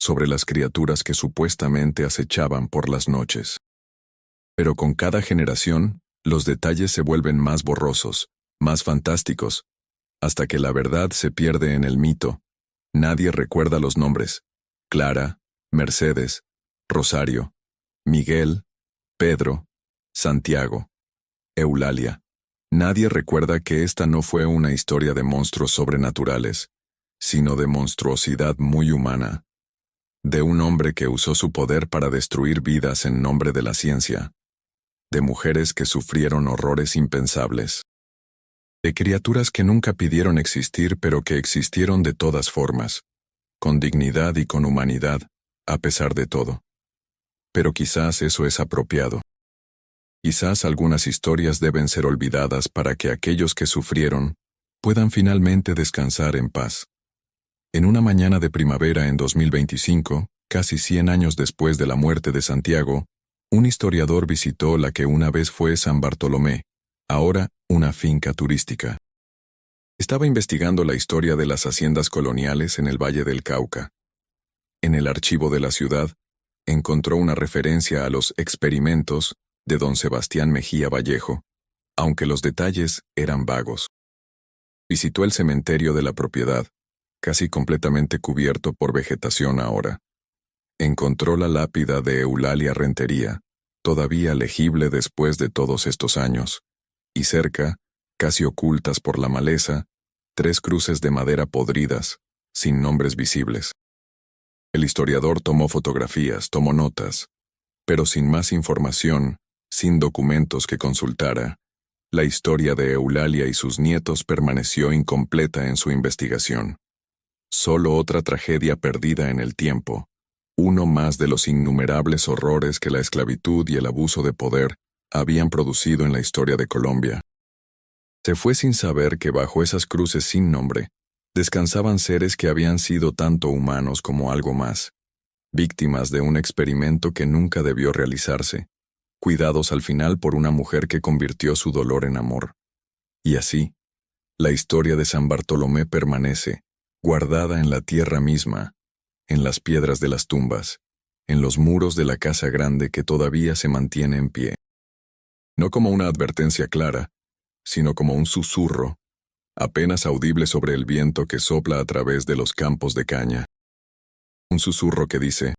sobre las criaturas que supuestamente acechaban por las noches. Pero con cada generación, los detalles se vuelven más borrosos, más fantásticos, hasta que la verdad se pierde en el mito. Nadie recuerda los nombres: Clara, Mercedes, Rosario, Miguel, Pedro, Santiago, Eulalia. Nadie recuerda que esta no fue una historia de monstruos sobrenaturales, sino de monstruosidad muy humana, de un hombre que usó su poder para destruir vidas en nombre de la ciencia, de mujeres que sufrieron horrores impensables, de criaturas que nunca pidieron existir pero que existieron de todas formas, con dignidad y con humanidad, a pesar de todo. Pero quizás eso es apropiado. Quizás algunas historias deben ser olvidadas para que aquellos que sufrieron puedan finalmente descansar en paz. En una mañana de primavera en 2025, casi 100 años después de la muerte de Santiago, un historiador visitó la que una vez fue San Bartolomé, ahora una finca turística. Estaba investigando la historia de las haciendas coloniales en el Valle del Cauca. En el archivo de la ciudad, encontró una referencia a los experimentos de don Sebastián Mejía Vallejo, aunque los detalles eran vagos. Visitó el cementerio de la propiedad, casi completamente cubierto por vegetación ahora. Encontró la lápida de Eulalia Rentería, todavía legible después de todos estos años, y cerca, casi ocultas por la maleza, 3 cruces de madera podridas, sin nombres visibles. El historiador tomó fotografías, tomó notas, pero sin más información, sin documentos que consultara, la historia de Eulalia y sus nietos permaneció incompleta en su investigación. Solo otra tragedia perdida en el tiempo, uno más de los innumerables horrores que la esclavitud y el abuso de poder habían producido en la historia de Colombia. Se fue sin saber que bajo esas cruces sin nombre, descansaban seres que habían sido tanto humanos como algo más, víctimas de un experimento que nunca debió realizarse, cuidados al final por una mujer que convirtió su dolor en amor. Y así, la historia de San Bartolomé permanece, guardada en la tierra misma, en las piedras de las tumbas, en los muros de la casa grande que todavía se mantiene en pie. No como una advertencia clara, sino como un susurro, apenas audible sobre el viento que sopla a través de los campos de caña. Un susurro que dice: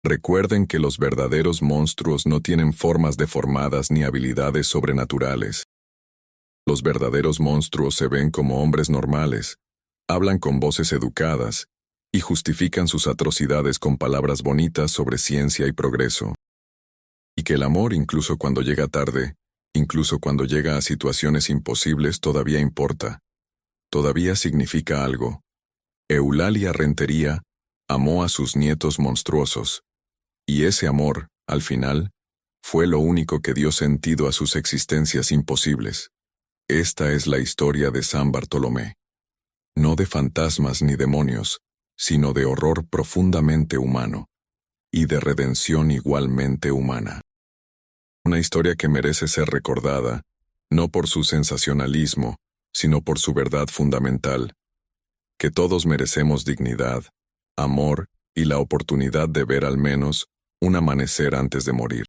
recuerden que los verdaderos monstruos no tienen formas deformadas ni habilidades sobrenaturales. Los verdaderos monstruos se ven como hombres normales, hablan con voces educadas y justifican sus atrocidades con palabras bonitas sobre ciencia y progreso. Y que el amor, incluso cuando llega tarde, incluso cuando llega a situaciones imposibles, todavía importa. Todavía significa algo. Eulalia Rentería amó a sus nietos monstruosos, y ese amor, al final, fue lo único que dio sentido a sus existencias imposibles. Esta es la historia de San Bartolomé. No de fantasmas ni demonios, sino de horror profundamente humano, y de redención igualmente humana. Una historia que merece ser recordada, no por su sensacionalismo, sino por su verdad fundamental, que todos merecemos dignidad, amor y la oportunidad de ver al menos un amanecer antes de morir.